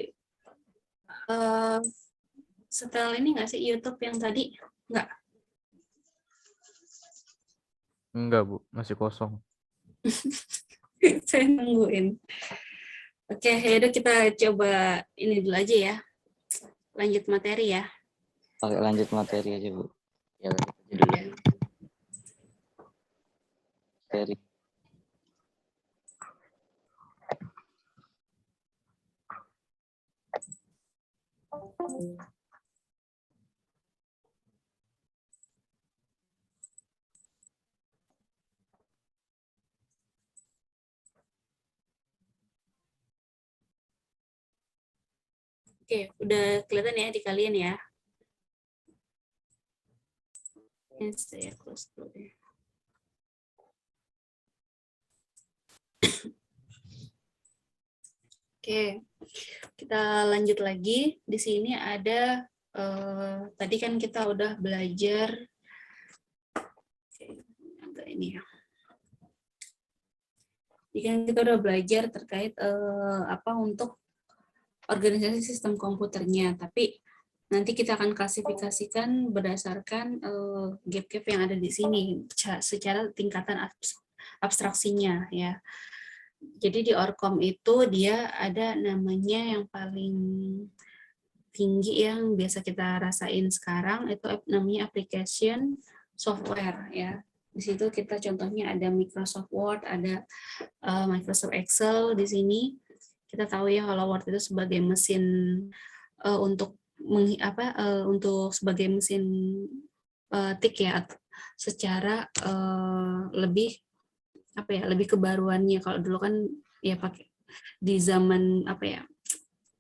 setel ini nggak sih YouTube yang tadi? Nggak? Enggak, Bu. Masih kosong. Saya nungguin. Oke, yaudah kita coba ini dulu aja ya. Lanjut materi ya. Oke, lanjut materi aja, Bu. Ya, lanjut aja dulu. Materi. Oke, udah kelihatan ya di kalian ya. Ini saya close dulu ya. Oke, kita lanjut lagi. Di sini ada, tadi kan kita udah belajar, agak ini ya. Jadi kan kita udah belajar terkait apa untuk organisasi sistem komputernya, tapi nanti kita akan klasifikasikan berdasarkan gap-gap yang ada di sini secara tingkatan abstraksinya ya. Jadi di Orcom itu dia ada namanya yang paling tinggi yang biasa kita rasain sekarang itu namanya application software ya. Di situ kita contohnya ada Microsoft Word, ada Microsoft Excel di sini. Kita tahu ya kalau Word itu sebagai mesin untuk untuk sebagai mesin tik ya, secara lebih apa ya, lebih kebaruannya. Kalau dulu kan ya pakai di zaman apa ya,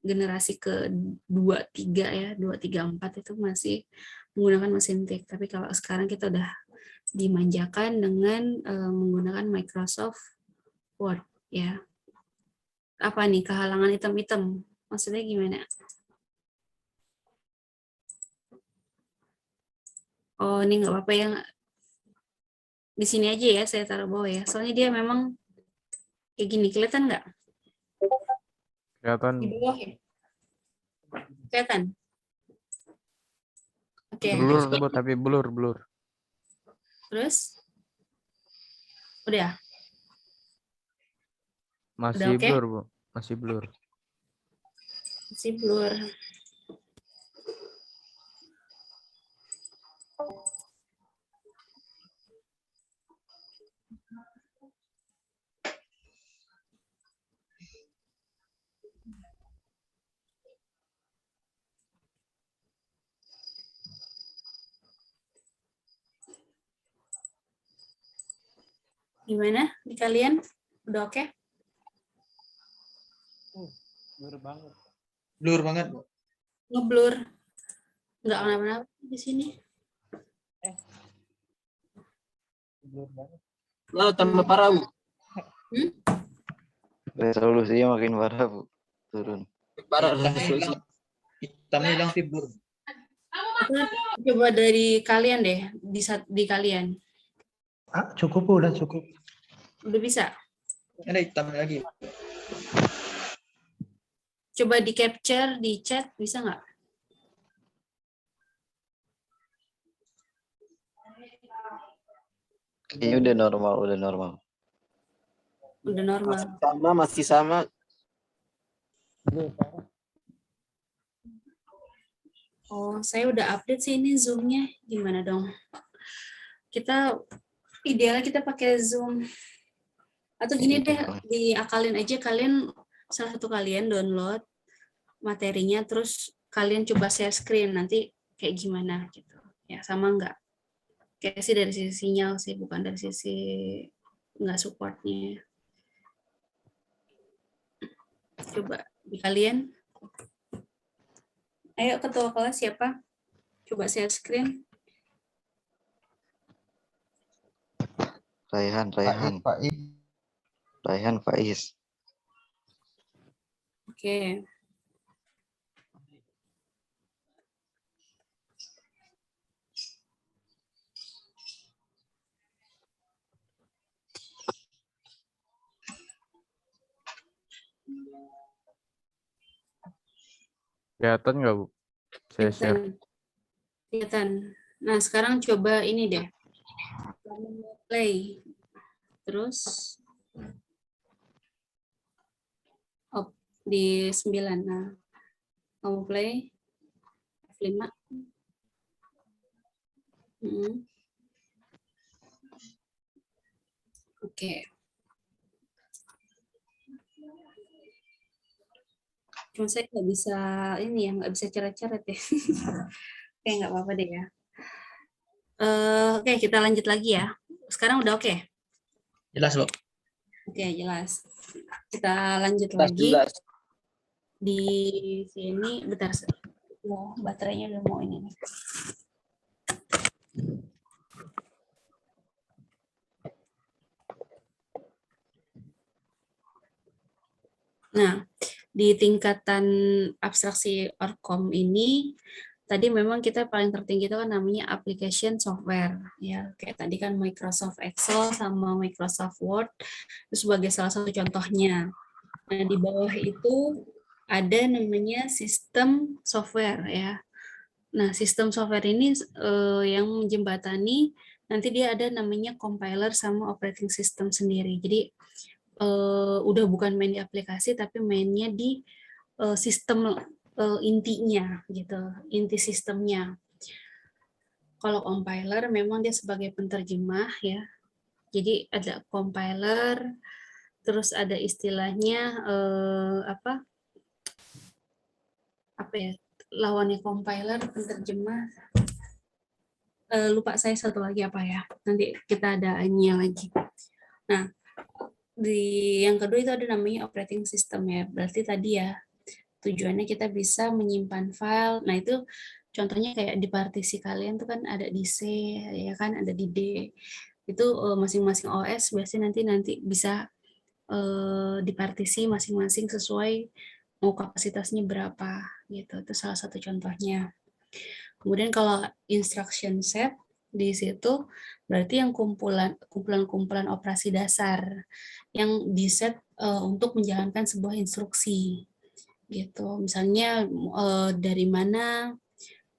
generasi ke-2, 3 ya, 2, 3, 4 itu masih menggunakan mesin tik. Tapi kalau sekarang kita udah dimanjakan dengan menggunakan Microsoft Word ya. Apa nih kehalangan hitam-hitam? Maksudnya gimana? Oh, ini nggak apa-apa ya. Di sini aja ya, saya taruh bawah ya. Soalnya dia memang kayak gini, kelihatan nggak? Kelihatan. Di bawah ya? Kelihatan? Oke. Blur, Bu, tapi blur. Terus? Udah? Masih Udah, okay? blur, Bu. Masih blur. Masih blur. Gimana di kalian? Udah oke? Blur banget. Blur banget, Bu. Ngeblur. Nggak kenapa-napa di sini. Blur banget. Lo tambah parah, Bu. Resolusinya makin parah, Bu. Turun. Parah resolusi. Hitamnya hilang timbul. Coba dari kalian deh, di kalian. Cukup, udah cukup. Udah bisa? Ada hitam lagi. Coba di capture, di chat, bisa nggak? Kayaknya udah normal. Udah normal. Masih sama. Oh, saya udah update sih ini Zoom-nya. Gimana dong? Idealnya kita pakai Zoom. Atau gini deh, diakalin aja kalian, salah satu kalian download materinya, terus kalian coba share screen, nanti kayak gimana gitu. Ya, sama nggak? Kayak sih dari sisi sinyal sih, bukan dari sisi nggak supportnya. Coba di kalian. Ayo ketua kelas siapa? Coba share screen. Raihan Faiz. Oke. Kelihatan nggak, Bu? Saya share. Kelihatan. Nah, sekarang coba ini deh. Play. Terus di 9. Nah, kamu play F5. Oke. Cuma saya nggak bisa ini ya, nggak bisa coret-coret ya. Oke, nggak apa-apa deh ya. Oke, kita lanjut lagi ya. Sekarang udah oke? Jelas, Bu. Oke, jelas. Kita lanjut lagi. Jelas. Di sini, bentar. Oh, baterainya udah mau ini. Nah, di tingkatan abstraksi Orcom ini, tadi memang kita paling tertinggi itu kan namanya application software. Ya, kayak tadi kan Microsoft Excel sama Microsoft Word, itu sebagai salah satu contohnya. Nah, di bawah itu ada namanya sistem software ya. Nah, sistem software ini yang menjembatani, nanti dia ada namanya compiler sama operating system sendiri. Jadi udah bukan main di aplikasi tapi mainnya di sistem intinya gitu, inti sistemnya. Kalau compiler memang dia sebagai penterjemah ya. Jadi ada compiler, terus ada istilahnya apa ya, lawannya compiler, penterjemah. Lupa saya satu lagi apa ya. Nanti kita ada nya lagi. Nah, di yang kedua itu ada namanya operating system ya. Berarti tadi ya tujuannya kita bisa menyimpan file. Nah, itu contohnya kayak di partisi kalian tuh kan ada di C ya kan, ada di D. Itu masing-masing OS biasanya nanti bisa dipartisi masing-masing sesuai mau kapasitasnya berapa gitu. Itu salah satu contohnya. Kemudian kalau instruction set di situ berarti yang kumpulan operasi dasar yang diset untuk menjalankan sebuah instruksi gitu. Misalnya dari mana,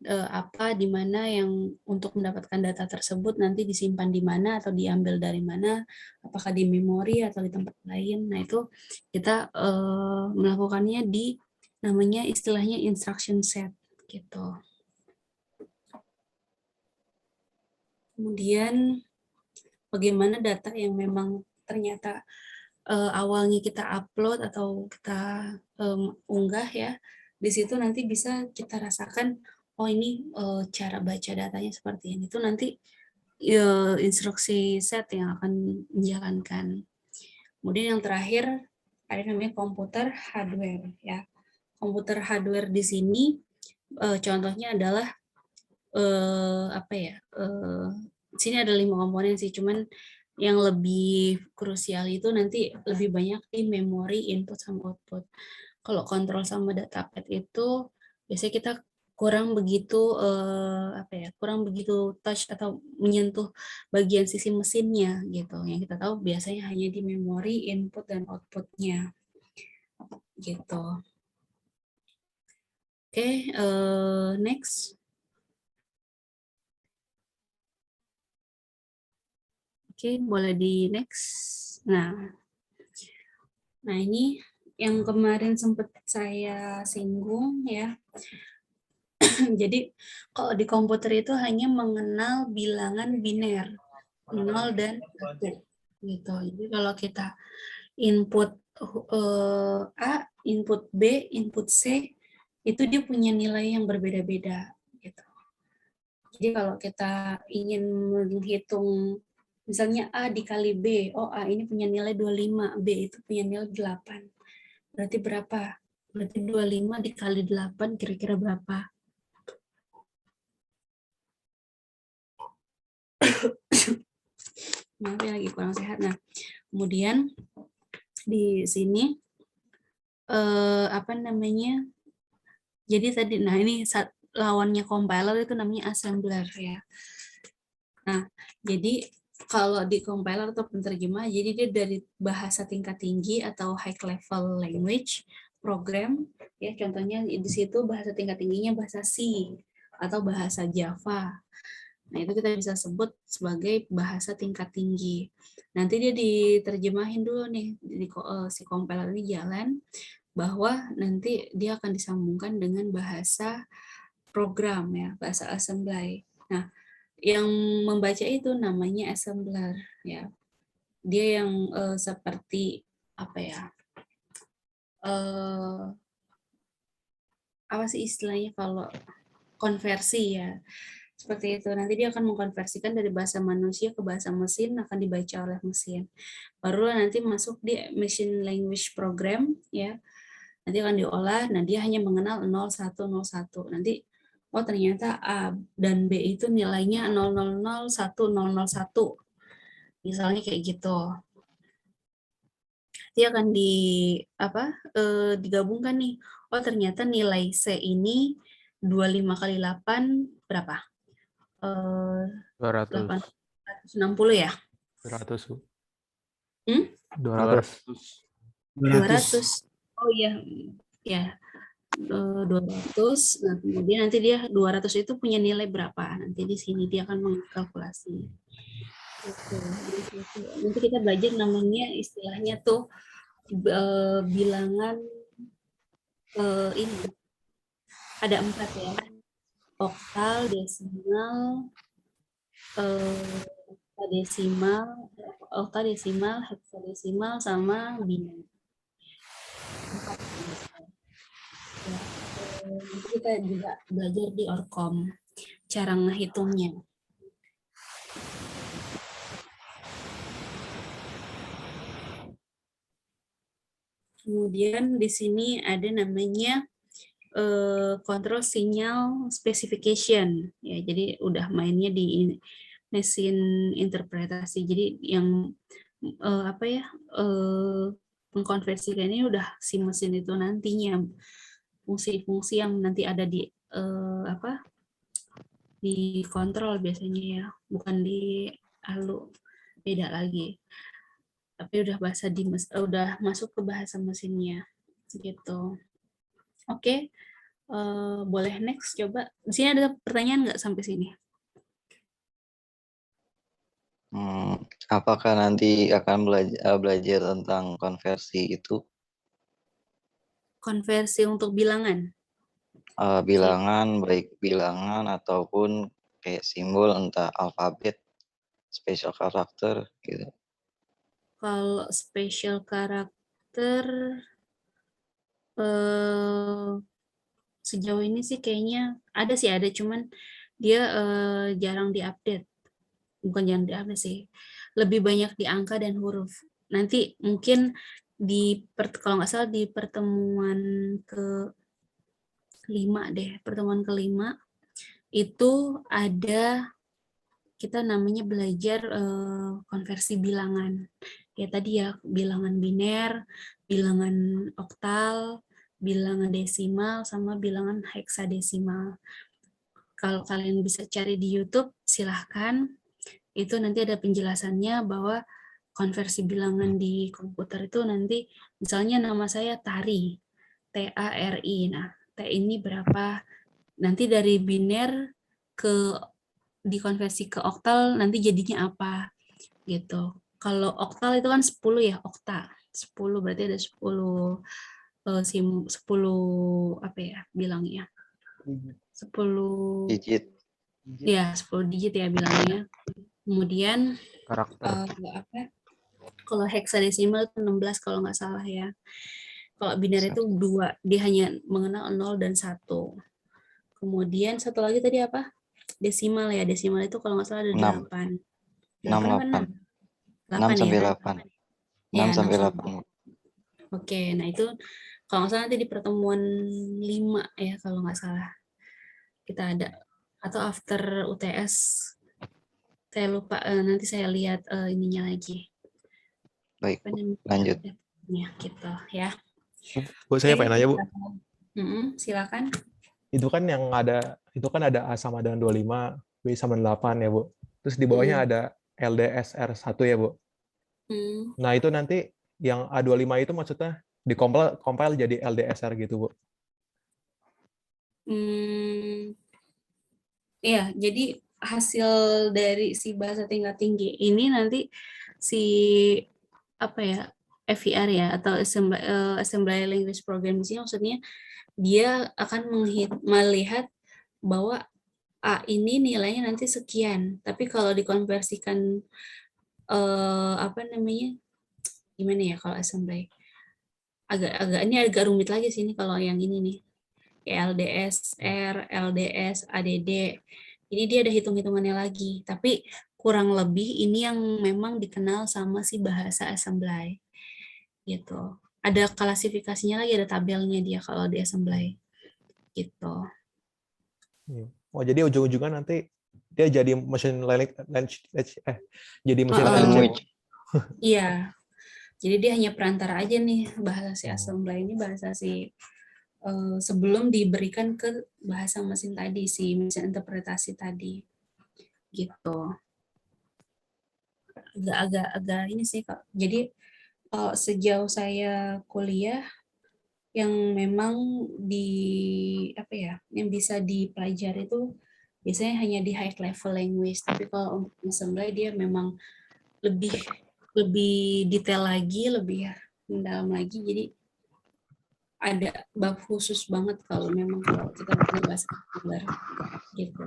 apa, di mana yang untuk mendapatkan data tersebut nanti disimpan di mana atau diambil dari mana, apakah di memori atau di tempat lain. Nah, itu kita melakukannya di namanya istilahnya instruction set gitu. Kemudian bagaimana data yang memang ternyata awalnya kita upload atau kita unggah ya, di situ nanti bisa kita rasakan, oh ini cara baca datanya seperti ini. Itu nanti instruksi set yang akan menjalankan. Kemudian yang terakhir ada namanya komputer hardware ya. Komputer hardware di sini contohnya adalah apa ya? Di sini ada 5 komponen sih, cuman yang lebih krusial itu nanti lebih banyak di memori input sama output. Kalau kontrol sama datapad itu biasanya kita kurang begitu kurang begitu touch atau menyentuh bagian sisi mesinnya gitu. Yang kita tahu biasanya hanya di memori input dan outputnya gitu. Oke, next. Oke, boleh di next. Nah ini yang kemarin sempat saya singgung ya. Jadi kalau di komputer itu hanya mengenal bilangan biner 0 dan 1 gitu. Jadi kalau kita input A, input B, input C itu dia punya nilai yang berbeda-beda gitu. Jadi kalau kita ingin menghitung misalnya A dikali B, oh A ini punya nilai 25, B itu punya nilai 8. Berarti berapa? Berarti 25 dikali 8 kira-kira berapa? Maaf ya, lagi kurang sehat. Nah, kemudian di sini jadi tadi, nah ini lawannya compiler itu namanya assembler ya. Nah, jadi kalau di compiler atau penerjemah, jadi dia dari bahasa tingkat tinggi atau high level language program ya. Contohnya di situ bahasa tingkat tingginya bahasa C atau bahasa Java. Nah, itu kita bisa sebut sebagai bahasa tingkat tinggi. Nanti dia diterjemahin dulu nih, si compiler ini jalan, bahwa nanti dia akan disambungkan dengan bahasa program ya, bahasa assembly. Nah, yang membaca itu namanya assembler ya. Dia yang seperti apa sih istilahnya kalau konversi ya. Seperti itu. Nanti dia akan mengkonversikan dari bahasa manusia ke bahasa mesin, akan dibaca oleh mesin. Baru nanti masuk di machine language program ya. Nanti akan diolah, nah dia hanya mengenal 0101. Nanti oh ternyata A dan B itu nilainya 000101. Misalnya kayak gitu. Dia akan digabungkan nih. Oh ternyata nilai C ini 25 kali 8 berapa? 200. 860 ya? 200. 200. Oh iya. Ya. 200. Nah, kemudian nanti dia 200 itu punya nilai berapa? Nanti di sini dia akan mengkalkulasi. Gitu. Nanti kita belajar namanya istilahnya tuh bilangan ini. Ada 4 ya. Oktal, desimal, oktadesimal, heksadesimal, sama biner. Nanti kita juga belajar di Orcom cara ngehitungnya. Kemudian di sini ada namanya control signal specification ya, jadi udah mainnya di mesin interpretasi. Jadi yang mengkonversikan ini udah si mesin itu nantinya fungsi-fungsi yang nanti ada di di kontrol biasanya ya, bukan di ALU, beda lagi. Tapi udah udah masuk ke bahasa mesinnya gitu. Oke. Boleh next coba. Di sini ada pertanyaan nggak sampai sini? Apakah nanti akan belajar tentang konversi itu? Konversi untuk bilangan? Bilangan, baik bilangan ataupun kayak simbol, entah alfabet, special karakter gitu. Kalau special karakter sejauh ini sih kayaknya ada, cuman dia jarang diupdate. Bukan jarang diupdate sih, lebih banyak di angka dan huruf. Nanti mungkin kalau nggak salah di pertemuan pertemuan kelima itu ada kita namanya belajar konversi bilangan. Ya tadi ya, bilangan biner, bilangan oktal, bilangan desimal, sama bilangan heksadesimal. Kalau kalian bisa cari di YouTube, silahkan. Itu nanti ada penjelasannya bahwa konversi bilangan di komputer itu nanti, misalnya nama saya Tari, T-A-R-I. Nah, T ini berapa? Nanti dari biner ke dikonversi ke oktal nanti jadinya apa gitu. Kalau oktal itu kan 10 ya, okta. 10 berarti ada 10 apa ya bilangnya? 10 digit. ya, 10 digit ya bilangnya. Kemudian Karakter. kalau heksadesimal itu 16 kalau nggak salah ya. Kalau biner itu 2, dia hanya mengenal 0 dan 1. Kemudian satu lagi tadi apa? Desimal ya. Desimal itu kalau nggak salah ada 8. 6 sampai 8. 6 sampai 8. Oke, nah itu kalau nggak salah nanti di pertemuan 5 ya kalau nggak salah. Kita ada. Atau after UTS. Saya lupa, nanti saya lihat ininya lagi. Baik, lanjut. Ya, gitu ya. Bu, saya pengen nanya, Bu. Silakan. Itu kan yang ada, itu kan ada A sama dengan 25, B sama 8 ya, Bu. Terus di bawahnya ada LDSR1 ya, Bu. Nah, itu nanti yang A25 itu maksudnya compile jadi LDSR gitu, Bu. Iya, jadi hasil dari si bahasa tingkat tinggi ini nanti si apa ya, FVR ya, atau Assembly Language Program di sini maksudnya dia akan melihat bahwa A ini nilainya nanti sekian, tapi kalau dikonversikan gimana ya kalau assembly, ini agak rumit lagi sih ini kalau yang ini nih, LDSR, LDS, ADD, ini dia ada hitung-hitungannya lagi, tapi kurang lebih ini yang memang dikenal sama si bahasa assembly gitu. Ada klasifikasinya lagi, ada tabelnya dia kalau di assembly gitu. Oh, jadi ujung-ujungnya nanti dia jadi machine language. Iya. Jadi dia hanya perantara aja nih, bahasa si assembly ini bahasa si sebelum diberikan ke bahasa mesin tadi, si mesin interpretasi tadi. Gitu. Agak ini sih, Kak. Jadi sejauh saya kuliah yang memang yang bisa dipelajari itu biasanya hanya di high level language, tapi kalau untuk assembly dia memang lebih detail lagi, lebih mendalam lagi, jadi ada bab khusus banget kalau kita bahasa assembler gitu.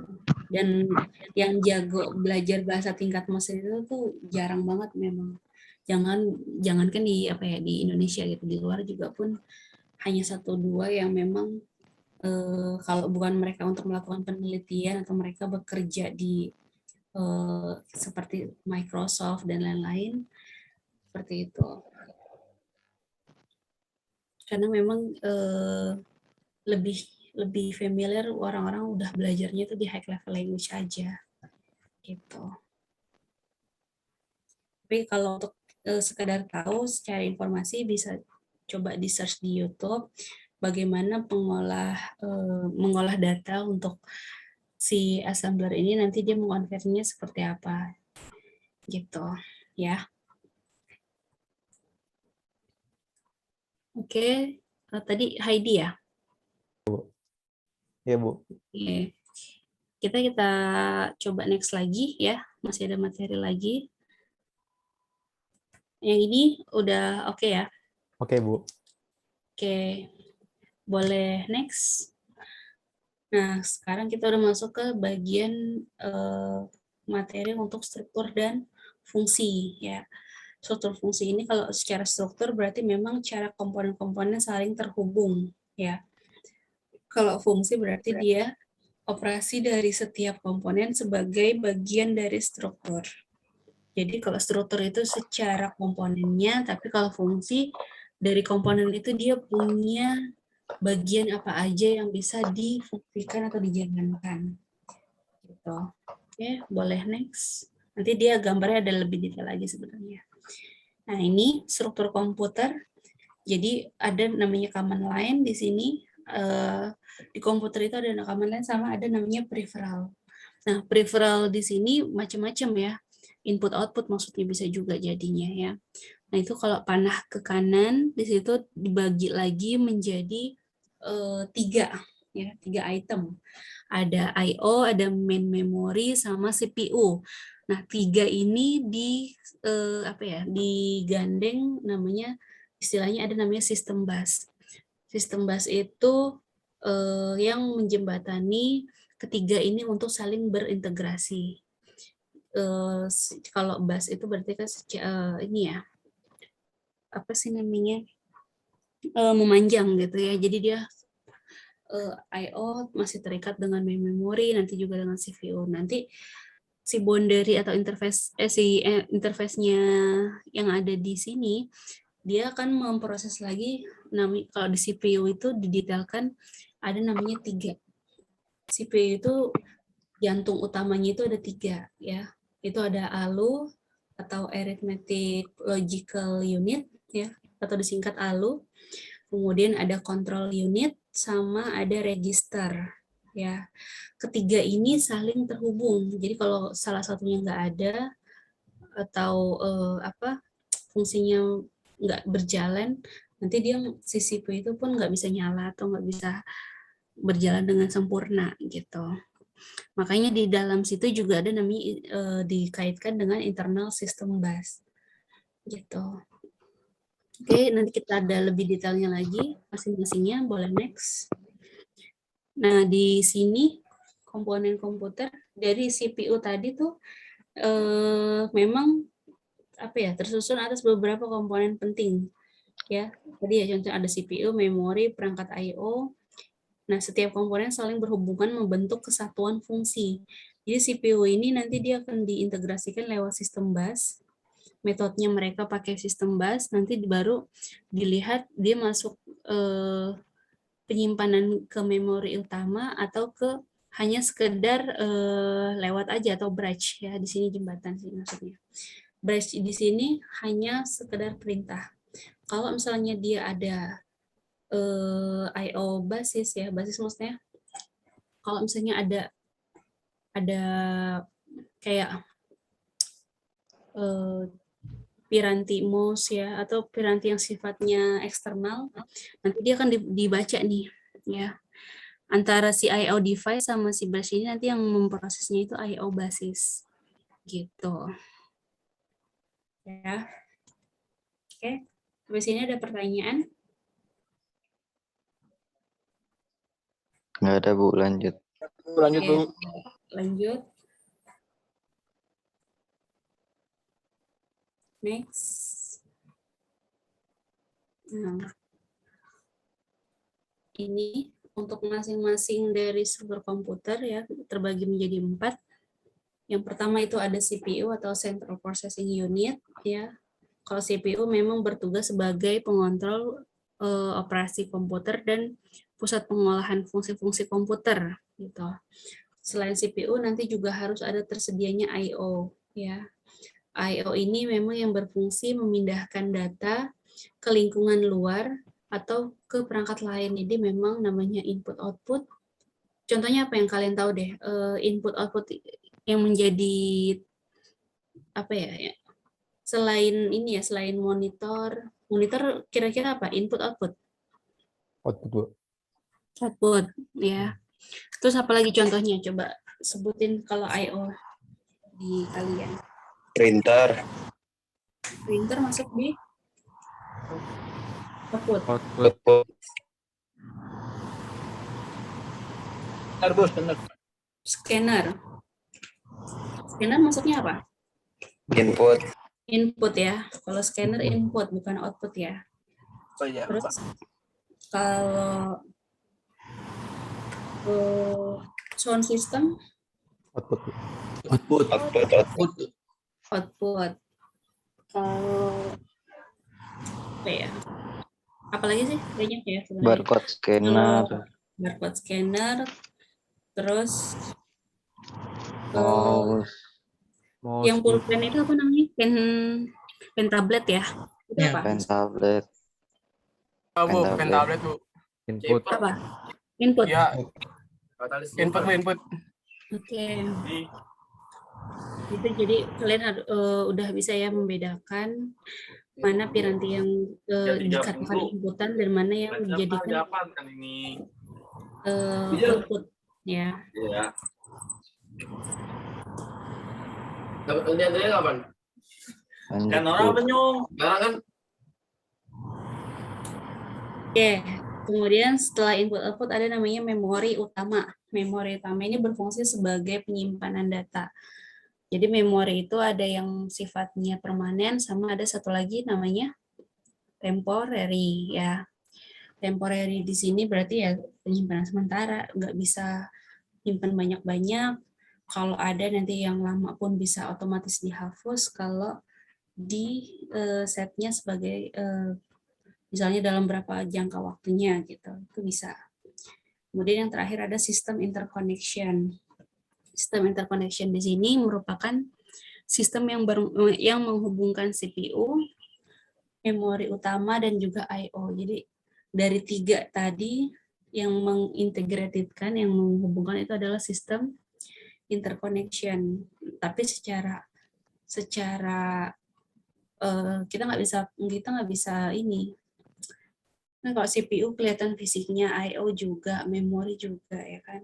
Dan yang jago belajar bahasa tingkat mesin itu tuh jarang banget memang. Jangankan di di Indonesia gitu, di luar juga pun hanya 1-2 yang memang kalau bukan mereka untuk melakukan penelitian atau mereka bekerja di seperti Microsoft dan lain-lain, seperti itu. Karena memang lebih familiar, orang-orang udah belajarnya itu di high level language aja, gitu. Tapi kalau untuk sekedar tahu secara informasi bisa coba di search di YouTube bagaimana mengolah data untuk si assembler ini, nanti dia mengonversinya seperti apa gitu ya. Oke, tadi Heidi ya? Iya, Bu. Oke. Kita coba next lagi ya, masih ada materi lagi. Yang ini udah oke ya? Oke, Bu. Oke, boleh next. Nah, sekarang kita udah masuk ke bagian materi untuk struktur dan fungsi ya. Struktur fungsi ini kalau secara struktur berarti memang cara komponen-komponen saling terhubung ya. Kalau fungsi berarti dia operasi dari setiap komponen sebagai bagian dari struktur. Jadi kalau struktur itu secara komponennya, tapi kalau fungsi dari komponen itu dia punya bagian apa aja yang bisa difungsikan atau dijalankan. Gitu. Oke, boleh next. Nanti dia gambarnya ada lebih detail lagi sebenarnya. Nah, ini struktur komputer. Jadi ada namanya command line di sini. Di komputer itu ada command line sama ada namanya peripheral. Nah, peripheral di sini macam-macam ya. Input output maksudnya bisa juga jadinya ya. Nah, itu kalau panah ke kanan di situ dibagi lagi menjadi 3 item. Ada I/O, ada main memory sama CPU. Nah, 3 ini digandeng namanya istilahnya ada namanya sistem bus. Sistem bus itu yang menjembatani ketiga ini untuk saling berintegrasi. Kalau bus itu berarti kan ini ya, apa sih namanya, memanjang gitu ya. Jadi dia I/O masih terikat dengan main memory, nanti juga dengan CPU. Nanti si boundary atau interface-nya yang ada di sini, dia akan memproses lagi. Kalau di CPU itu didetailkan ada namanya 3. CPU itu jantung utamanya itu ada 3 ya. Itu ada ALU atau Arithmetic Logical Unit ya, atau disingkat ALU. Kemudian ada control unit sama ada register ya. Ketiga ini saling terhubung. Jadi kalau salah satunya nggak ada atau fungsinya nggak berjalan, nanti dia si CPU itu pun nggak bisa nyala atau nggak bisa berjalan dengan sempurna gitu. Makanya di dalam situ juga ada namanya dikaitkan dengan internal system bus gitu. Oke, nanti kita ada lebih detailnya lagi masing-masingnya. Boleh next. Nah, di sini komponen komputer dari CPU tadi tuh memang tersusun atas beberapa komponen penting ya. Tadi ya contoh ada CPU, memori, perangkat I/O. Nah, setiap komponen saling berhubungan membentuk kesatuan fungsi. Jadi CPU ini nanti dia akan diintegrasikan lewat sistem bus. Metodenya mereka pakai sistem bus, nanti baru dilihat dia masuk penyimpanan ke memori utama atau ke hanya sekedar lewat aja atau bridge ya, di sini jembatan sih maksudnya. Bridge di sini hanya sekedar perintah. Kalau misalnya dia ada I/O basis ya, basis maksudnya kalau misalnya ada kayak piranti mouse ya atau piranti yang sifatnya eksternal, nanti dia akan dibaca nih ya antara si I/O device sama si bus ini, nanti yang memprosesnya itu I/O basis gitu ya. Oke, habis ini ada pertanyaan? Nggak ada, Bu, lanjut. Lanjut, Bu. Lanjut. Next. Nah, ini untuk masing-masing dari struktur komputer ya terbagi menjadi 4. Yang pertama itu ada CPU atau Central Processing Unit ya. Kalau CPU memang bertugas sebagai pengontrol operasi komputer dan pusat pengolahan fungsi-fungsi komputer gitu. Selain CPU nanti juga harus ada tersedianya I/O ya. I/O ini memang yang berfungsi memindahkan data ke lingkungan luar atau ke perangkat lain. Jadi memang namanya input-output. Contohnya apa yang kalian tahu deh? Input-output yang menjadi apa ya? Selain ini ya, selain monitor kira-kira apa? Input-output? Output, Bu. Output, ya. Terus apa lagi contohnya? Coba sebutin kalau I/O di kalian. Printer. Printer masuk di output. Output. Benar, Bos, benar. Scanner. Scanner masuknya apa? Input. Input ya. Kalau scanner input bukan output ya. Oh iya. Terus kalau sound system Output. Output. Kalau apa ya? Apalagi sih banyak ya sebenarnya. Barcode scanner. Barcode scanner. Terus Yang pulpen itu apa namanya? Pen tablet ya? Itu apa? Pen tablet. Bu, pen tablet, Bu. Input. Apa? Input. Ya. Input, Bu, input. Oke. Itu jadi kalian udah bisa ya membedakan mana piranti yang dikatakan inputan dan mana yang dijadikan output ya. Iya. Dapat kerjaan kapan? Kan orang penyung. Sekarang kan. Oke. Kemudian setelah input output ada namanya memori utama. Memori utama ini berfungsi sebagai penyimpanan data. Jadi memori itu ada yang sifatnya permanen sama ada satu lagi namanya temporary ya. Temporary di sini berarti ya penyimpanan sementara, nggak bisa nyimpan banyak-banyak. Kalau ada nanti yang lama pun bisa otomatis dihapus kalau di setnya sebagai misalnya dalam berapa jangka waktunya gitu, itu bisa. Kemudian yang terakhir ada sistem interconnection. Sistem interconnection di sini merupakan sistem yang menghubungkan CPU, memori utama, dan juga I/O. Jadi dari 3 tadi yang mengintegrasikan, yang menghubungkan itu adalah sistem interconnection. Tapi secara kita nggak bisa ini. Nah, kalau CPU kelihatan fisiknya, I/O juga, memori juga ya kan.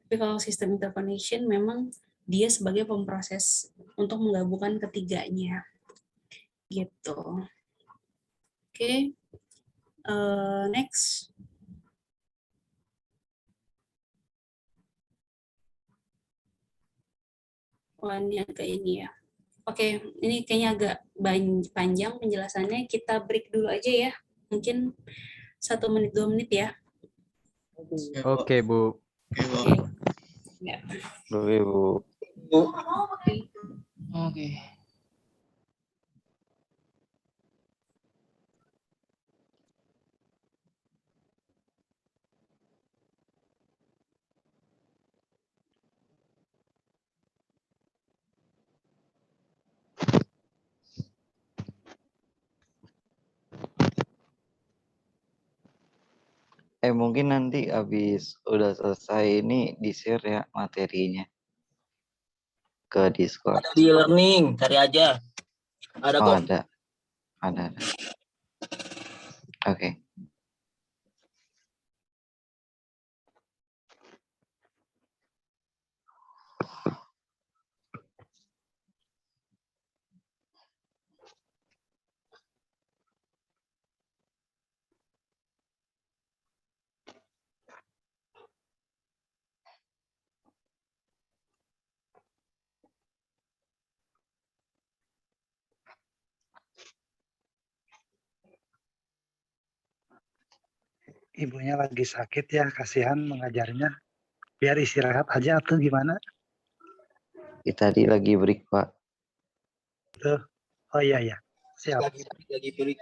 Tapi kalau sistem interconnection memang dia sebagai pemproses untuk menggabungkan ketiganya. Gitu. Oke. Next. Wah, ini agak ini ya. Oke, ini kayaknya agak panjang penjelasannya. Kita break dulu aja ya. Mungkin 1 menit 2 menit ya. Oke, Bu. Ya. Oke, Bu. Oke. Mungkin nanti habis udah selesai ini di-share ya materinya ke Discord. Ada di learning, cari aja. Ada kok. Ada. Oke. Ibunya lagi sakit ya, kasihan mengajarnya. Biar istirahat aja atau gimana? Tadi lagi break, Pak. Tuh. Oh iya. Siap. Lagi break.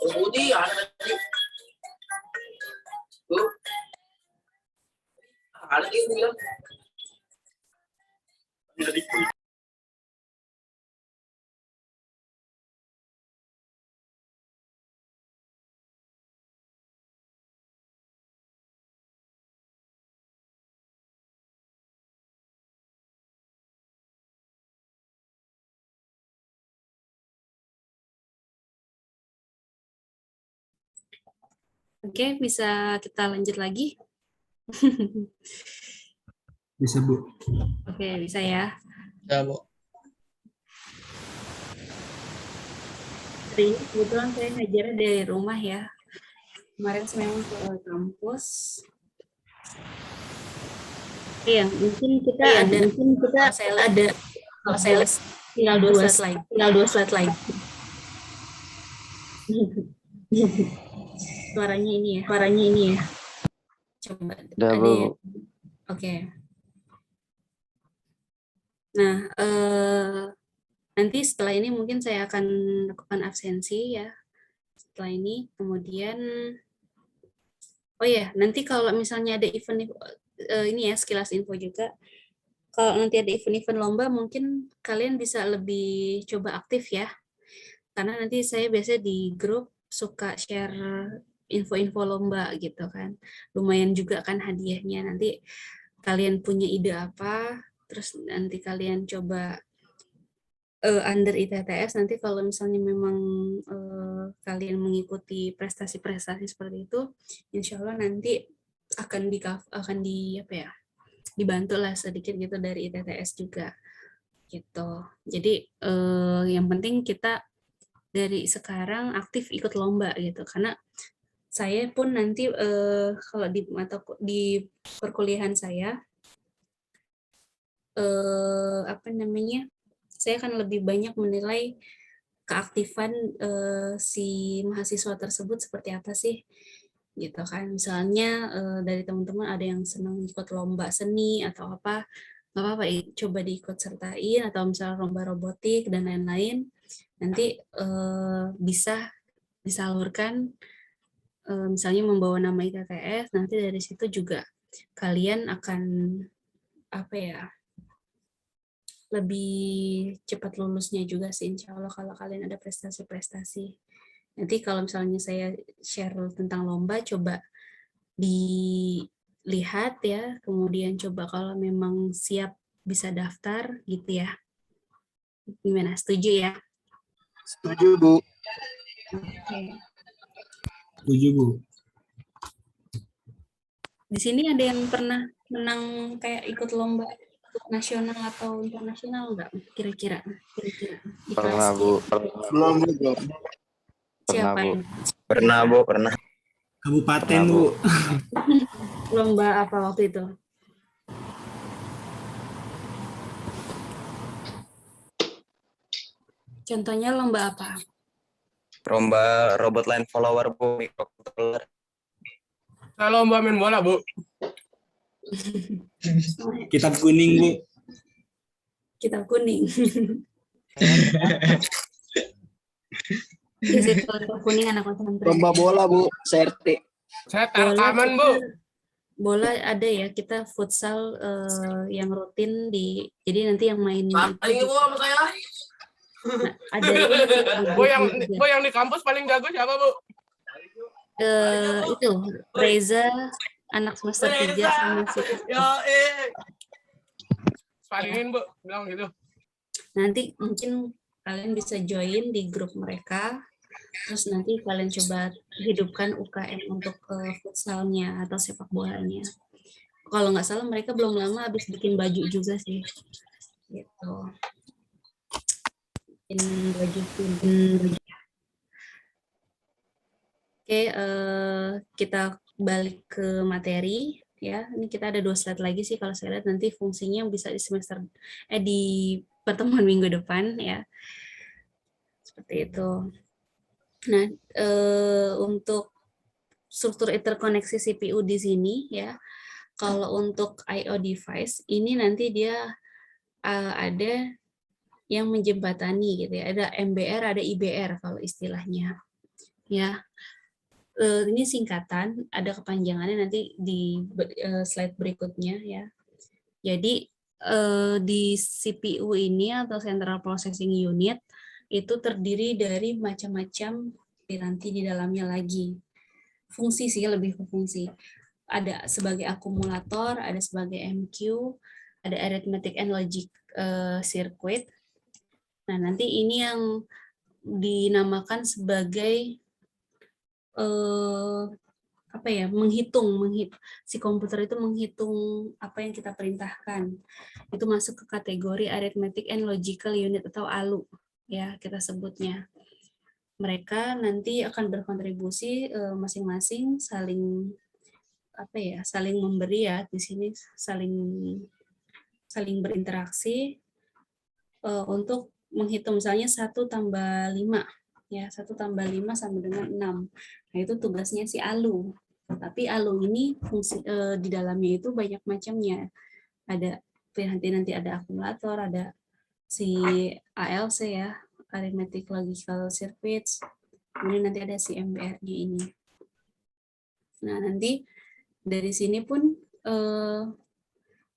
Budi ada lagi. Tuh. Ada lagi bilang. Oke, bisa kita lanjut lagi? Bisa, Bu. Oke, bisa ya. Ya, Bu. Hari ini kebetulan saya ngajar dari rumah ya. Kemarin saya memang ke kampus. Iya, mungkin kita ada kalau sales Tinggal 2 slide lagi. Tinggal 2 slide lagi. Suaranya ini ya. Coba Udah, ada Bu. yang... Oke. Nah, nanti setelah ini mungkin saya akan lakukan absensi ya. Setelah ini, kemudian, oh ya, nanti kalau misalnya ada event ini ya, sekilas info juga. Kalau nanti ada event-event lomba, mungkin kalian bisa lebih coba aktif ya. Karena nanti saya biasa di grup suka share info-info lomba gitu kan. Lumayan juga kan hadiahnya. Nanti kalian punya ide apa, terus nanti kalian coba under ITTS, nanti kalau misalnya memang kalian mengikuti prestasi-prestasi seperti itu, insya Allah nanti akan dibantu lah sedikit gitu dari ITTS juga gitu. Jadi yang penting kita dari sekarang aktif ikut lomba gitu, karena saya pun nanti kalau di perkuliahan saya saya akan lebih banyak menilai keaktifan si mahasiswa tersebut seperti apa sih gitu kan. Misalnya dari teman-teman ada yang senang ikut lomba seni atau apa, nggak apa-apa coba diikut sertain, atau misalnya lomba robotik dan lain-lain, nanti bisa disalurkan misalnya membawa nama ITTS, nanti dari situ juga kalian akan lebih cepat lulusnya juga sih insya Allah kalau kalian ada prestasi-prestasi. Nanti kalau misalnya saya share tentang lomba, coba dilihat ya, kemudian coba kalau memang siap bisa daftar gitu ya. Gimana, setuju ya? Setuju, Bu. Oke. Setuju, Bu. Di sini ada yang pernah menang kayak ikut lomba nasional atau internasional enggak kira-kira? Pernah, Bu. Belum, Bu. Siapa yang? Pernah, Bu. Pernah. Kabupaten, Bu. Lomba apa waktu itu? Contohnya lomba apa? Lomba robot line follower, Bu. Microcontroller. Saya lomba main bola, Bu. Kitab kuning, Bu. Kitab kuning. Kitab kuning anak pesantren. Lomba bola, Bu. CRT. Saya tarkaman, Bu. Bola ada ya, kita futsal yang rutin jadi nanti yang main Paling Bu sama saya. ada Bu yang di kampus paling jago siapa, Bu? Itu Reza, anak semester 3 sama si Paringin, Bu, bilang gitu. Nanti mungkin kalian bisa join di grup mereka, terus nanti kalian coba hidupkan UKM untuk futsalnya atau sepak bolanya. Kalau nggak salah mereka belum lama habis bikin baju juga sih, gitu. Bikin baju. Oke, kita balik ke materi ya. Ini kita ada 2 slide lagi sih kalau saya lihat, nanti fungsinya bisa di di pertemuan minggu depan ya. Seperti itu. Nah, untuk struktur interkoneksi CPU di sini ya. Kalau untuk I/O device ini nanti dia ada yang menjembatani gitu ya. Ada MBR, ada IBR kalau istilahnya. Ya. Ini singkatan, ada kepanjangannya nanti di slide berikutnya ya. Jadi di CPU ini atau Central Processing Unit itu terdiri dari macam-macam nanti di dalamnya lagi. Fungsi sih, lebih ke fungsi. Ada sebagai akumulator, ada sebagai MQ, ada arithmetic and logic circuit. Nah, nanti ini yang dinamakan sebagai menghitung si komputer itu menghitung apa yang kita perintahkan. Itu masuk ke kategori arithmetic and logical unit atau ALU ya kita sebutnya. Mereka nanti akan berkontribusi masing-masing saling memberi ya, di sini saling berinteraksi untuk menghitung misalnya 1 tambah 5. Ya, 1 tambah 5 sama dengan 6. Nah, itu tugasnya si ALU. Tapi ALU ini fungsi di dalamnya itu banyak macamnya. Ada nanti ada akumulator, ada si ALC ya, Arithmetic Logical Circuits. Kemudian nanti ada si MBR-nya ini. Nah, nanti dari sini pun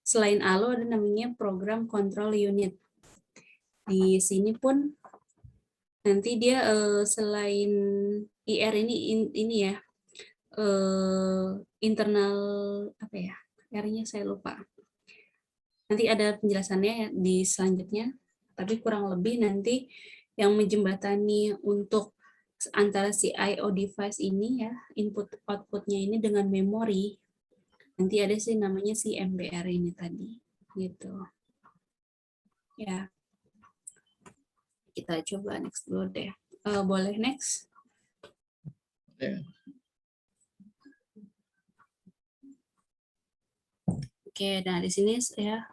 selain ALU ada namanya program control unit. Di sini pun nanti dia selain IR ini ya, internal apa ya? R-nya saya lupa. Nanti ada penjelasannya ya di selanjutnya, tapi kurang lebih nanti yang menjembatani untuk antara si I/O device ini ya, input outputnya ini dengan memori, nanti ada sih namanya si MBR ini tadi, gitu. Ya, kita coba next dulu deh. Boleh next? Ya. Oke, nah di sini ya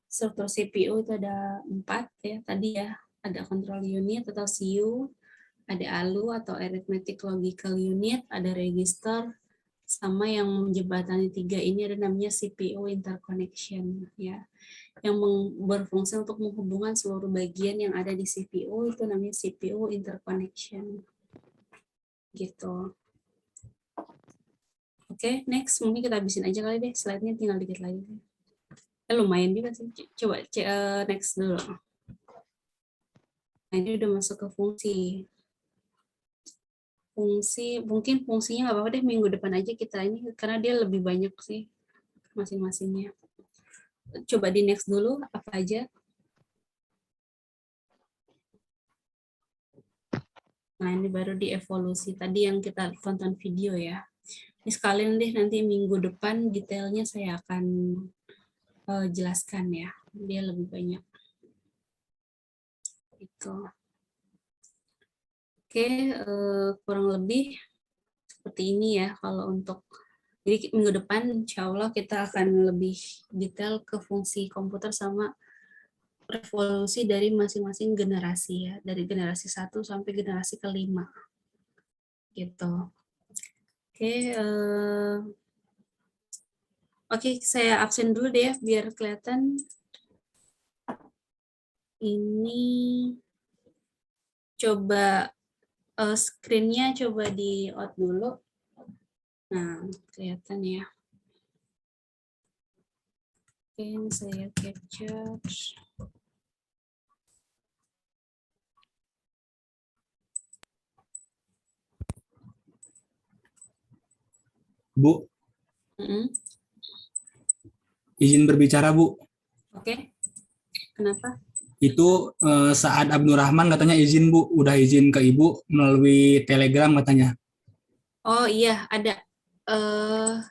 struktur CPU itu ada 4 ya tadi ya. Ada control unit atau CU, ada ALU atau arithmetic logical unit, ada register, sama yang menjembatani 3 ini ada namanya CPU interconnection ya. Yang berfungsi untuk menghubungkan seluruh bagian yang ada di CPU itu namanya CPU interconnection. Gitu. Oke, next mungkin kita habisin aja kali deh, slide-nya tinggal dikit lagi. Lumayan juga sih. Coba next dulu. Nah, ini udah masuk ke fungsi. Mungkin fungsinya nggak apa-apa deh, minggu depan aja kita ini, karena dia lebih banyak sih masing-masingnya. Coba di next dulu, apa aja. Nah, ini baru di evolusi. Tadi yang kita tonton video ya. Ini sekalian deh, nanti minggu depan detailnya saya akan jelaskan ya. Dia lebih banyak. Itu. Oke, kurang lebih seperti ini ya kalau untuk, jadi minggu depan insya Allah kita akan lebih detail ke fungsi komputer sama revolusi dari masing-masing generasi ya, dari generasi 1 sampai generasi ke-5 gitu. Oke, saya absen dulu deh ya, biar kelihatan. Ini coba screen-nya coba di out dulu. Nah, kelihatan ya. Oke, ini saya capture. Bu. Izin berbicara, Bu. Oke. Kenapa? Itu Saad Abdurrahman katanya izin, Bu. Udah izin ke Ibu melalui Telegram katanya. Oh iya, ada.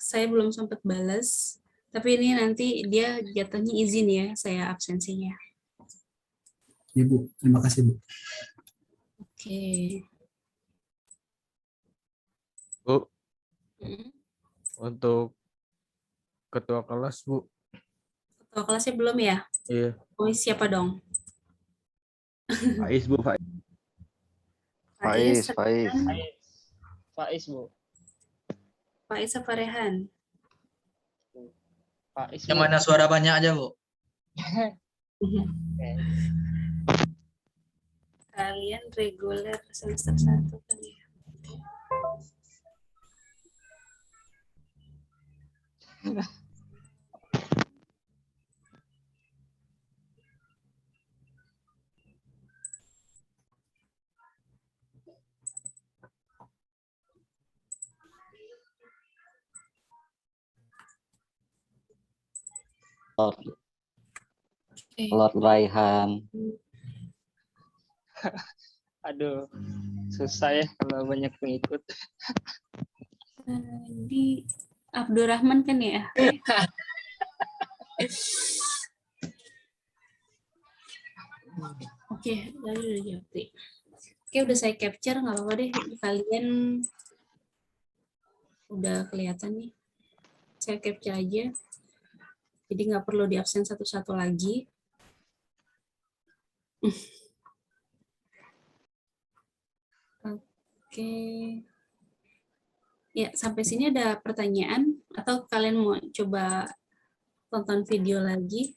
Saya belum sempat balas. Tapi ini nanti dia jatuhnya izin ya, saya absensinya. Ya, Bu. Terima kasih, Bu. Oke. Bu. Untuk ketua kelas, Bu. Ketua kelasnya belum ya? Iya. Oh, siapa dong? Faiz, Bu. Faiz, Bu. Faiz apa Rehan? Faiz. Yang mana suara banyak aja, Bu? Kalian reguler semester 1 kan ya? Lord Raihan. Aduh, susah ya kalau banyak pengikut. Di Abdurrahman kan ya? Oke, lalu udah jawab. Oke, udah saya capture, nggak apa-apa deh. Kalian udah kelihatan nih. Saya capture aja. Jadi nggak perlu di absen satu-satu lagi. Oke. Ya, sampai sini ada pertanyaan atau kalian mau coba tonton video lagi?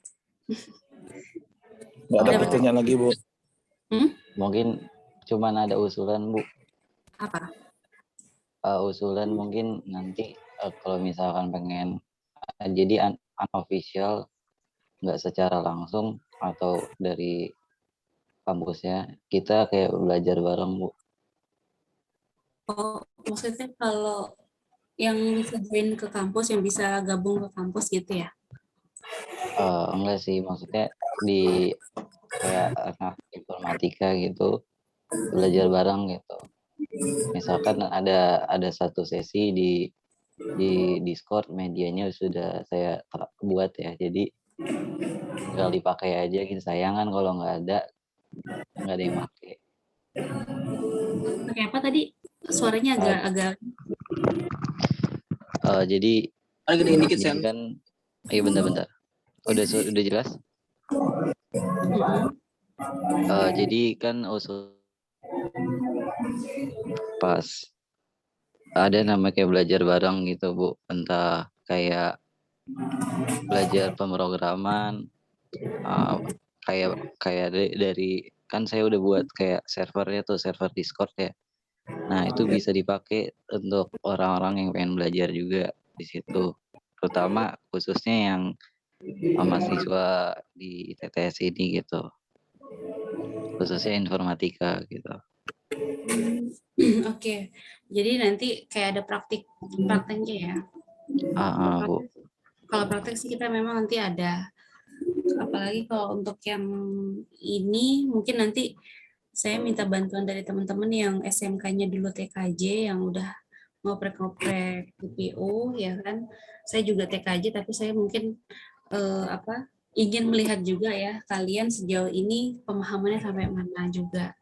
Nggak ada pertanyaan lagi, Bu. Mungkin cuman ada usulan, Bu. Apa? Usulan mungkin nanti kalau misalkan pengen jadi unofficial, nggak secara langsung atau dari kampusnya, kita kayak belajar bareng, Bu. Oh, maksudnya kalau yang bisa join ke kampus, yang bisa gabung ke kampus gitu ya? Enggak sih, maksudnya di kayak anak informatika gitu, belajar bareng gitu. Misalkan ada satu sesi di Discord, medianya sudah saya buat ya, jadi tinggal dipakai aja gitu. Sayang kan kalau nggak ada yang pakai. Pakai apa tadi? Suaranya agak Jadi kan, iya bentar. Udah jelas? Jadi kan pas ada namanya kayak belajar bareng gitu, Bu. Entah kayak belajar pemrograman, kayak dari kan saya udah buat kayak servernya tuh, server Discord ya. Nah, itu bisa dipakai untuk orang-orang yang pengen belajar juga di situ. Terutama khususnya yang mahasiswa di ITTS ini gitu. Khususnya informatika gitu. Oke. Jadi nanti kayak ada prakteknya ya. Bu. Kalau praktek sih kita memang nanti ada. Apalagi kalau untuk yang ini mungkin nanti saya minta bantuan dari teman-teman yang SMK-nya dulu TKJ yang udah ngoprek-ngoprek GPU ya kan. Saya juga TKJ tapi saya mungkin ingin melihat juga ya kalian sejauh ini pemahamannya sampai mana juga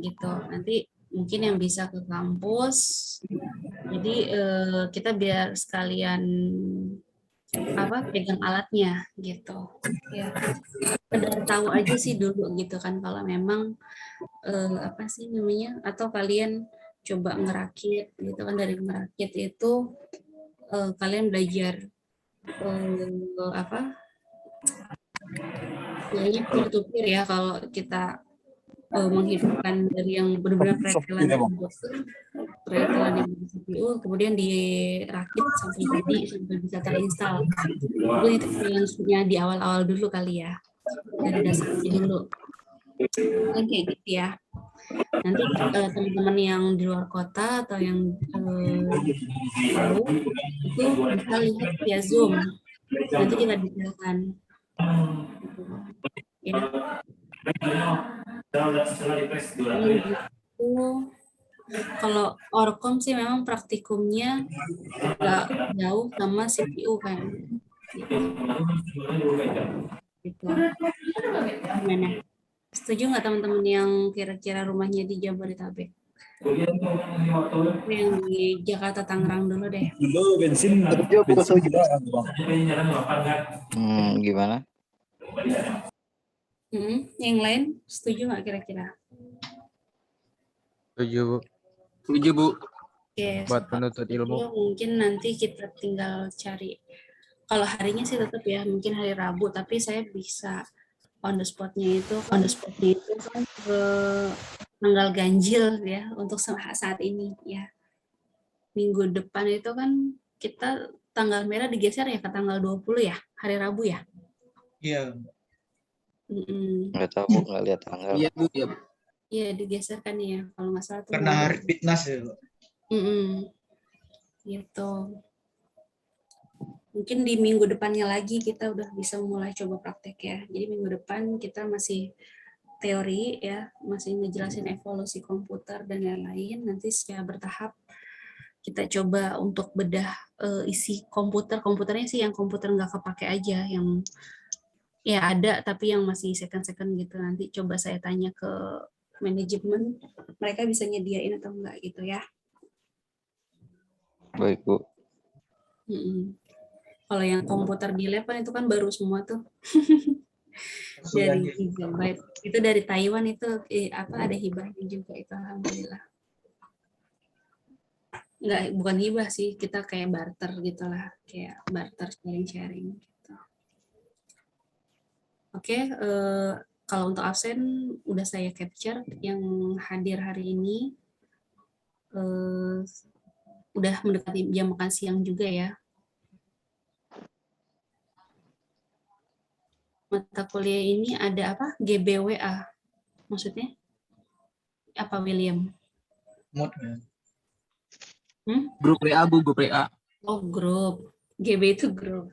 gitu. Nanti mungkin yang bisa ke kampus. Jadi kita biar sekalian pegang alatnya gitu ya, sekedar tahu aja sih dulu gitu kan kalau memang atau kalian coba ngerakit gitu kan. Dari ngerakit itu kalian belajar peer-to-peer ya. Kalau kita menghidupkan dari yang benar-benar pretelan yang CPU, kemudian dirakit sampai jadi, sampai bisa terinstall. Itu challenge-nya di awal-awal dulu kali ya, dari dasarnya dulu. Kan kayak gitu ya. Nanti teman-teman yang di luar kota atau yang jauh itu bisa lihat via Zoom. Nanti kita bicarakan. Ya. Kalau Orcom sih memang praktikumnya nggak jauh sama CPU kan. Gitu. Gimana? Setuju nggak teman-teman yang kira-kira rumahnya di Jabodetabek? Yang di Jakarta Tangerang dulu deh. Gimana? Yang lain setuju nggak kira-kira? Setuju, Bu. Setuju, Bu. Oke, Buat penuntut ilmu. mungkin nanti kita tinggal cari. Kalau harinya sih tetap ya, mungkin hari Rabu, tapi saya bisa on the spot-nya itu kan tanggal ganjil ya untuk saat ini ya. Minggu depan itu kan kita tanggal merah digeser ya ke tanggal 20 ya, hari Rabu ya. Iya. Nggak tahu, Bu, nggak lihat tanggal. Iya, Bu. Iya, digeser kan ya, kalau nggak salah. Karena hari fitnas ya, Bu. Gitu. Mungkin di minggu depannya lagi kita udah bisa mulai coba praktek ya. Jadi minggu depan kita masih teori ya, masih ngejelasin evolusi komputer dan lain-lain. Nanti secara bertahap kita coba untuk bedah isi komputernya sih yang komputer nggak kepake aja, yang ya ada tapi yang masih second gitu. Nanti coba saya tanya ke manajemen, mereka bisa nyediain atau enggak gitu ya. Baik, Bu. Kalau yang komputer di lab kan itu kan baru semua tuh. dari Gigabyte. Itu dari Taiwan itu ada hibahnya juga itu alhamdulillah. Enggak, bukan hibah sih, kita kayak barter gitulah, kayak barter sharing-sharing gitu. Oke, kalau untuk absen udah saya capture, yang hadir hari ini udah mendekati jam makan siang juga ya. Mata kuliah ini ada apa? GBWA. Maksudnya apa, William? Grup WA, Bu, grup WA. Oh, grup. GB itu grup.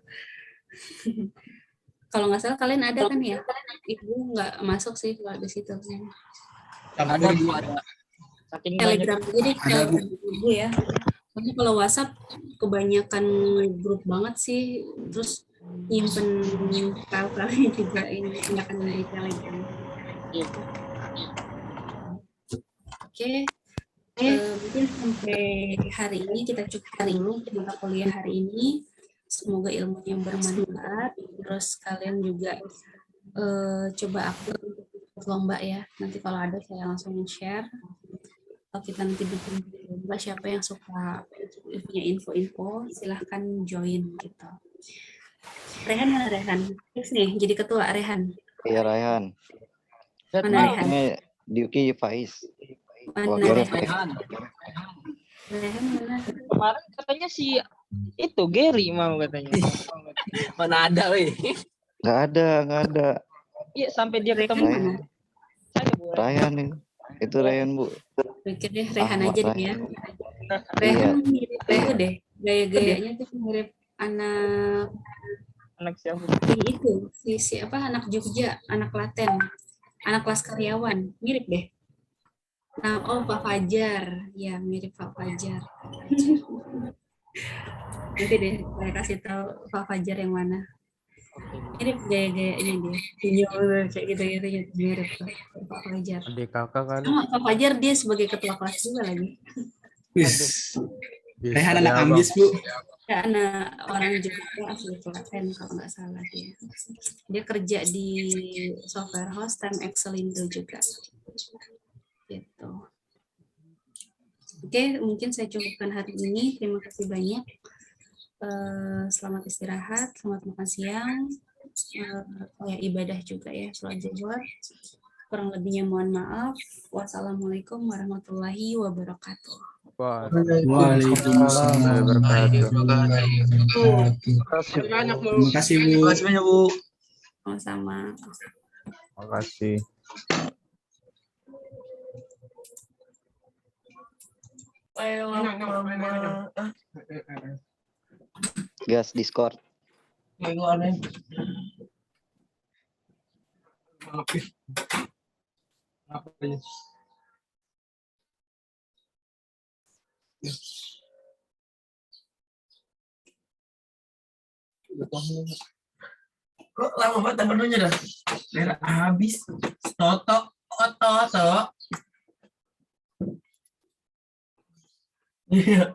Kalau nggak salah kalian ada kan ya? Ibu nggak masuk sih kalau di situ. Ada, Bu, ada. Telegram jadi Telegram Ibu ya. Tapi kalau WhatsApp kebanyakan grup banget sih. Terus nyimpen file-filenya juga ini kebanyakan di Telegram. Oke. Mungkin sampai hari ini kita cukup dulu mata kuliah hari ini. Semoga ilmunya bermanfaat. Terus kalian juga coba aktif untuk lomba ya. Nanti kalau ada saya langsung share. Atau kita nanti bikin lomba, siapa yang suka punya info-info silahkan join gitu. Rehan mana Rehan? Terus nih jadi ketua Rehan. Iya Raihan. Mana Rehan? Ini Diuki Faiz. Mana Rehan? Rehan mana? Kemarin katanya si itu Gary mau katanya. Mana ada, weh. Nggak ada. Iya, sampai dia ketemu. Raihan nih. Itu Raihan, Bu. Pikir deh Rehan aja deh ya. Iya. Rehan mirip itu deh. Gaya-gayanya tuh mirip anak siapa? Itu si apa, anak Jogja, anak Klaten, anak kelas karyawan, mirip deh. Nah, oh Pak Fajar, ya mirip Pak Fajar. Nanti deh saya kasih tahu Pak Fajar yang mana. Mirip gaya-gaya ini dia, pinjol kayak gitu-gitu ya, mirip Pak Fajar. Adik kakak kan. Sama Pak Fajar dia sebagai ketua kelas juga lagi. Rehan anak ambis, Bu. Ya, anak orang Jogja asli Klaten kalau nggak salah dia. Dia kerja di software host Time Excelindo juga. Gitu. Oke, mungkin saya cukupkan hari ini. Terima kasih banyak. Selamat istirahat, selamat makan siang. Ibadah juga ya, sholat zuhur. Kurang lebihnya mohon maaf. Wassalamualaikum warahmatullahi wabarakatuh. Waalaikumsalam warahmatullahi wabarakatuh. Terima kasih, Bu. Terima kasih banyak, Bu. Sama-sama. Terima kasih. Gas Discord. Kok lama banget menunya dah? Merah habis. Toto. Iya.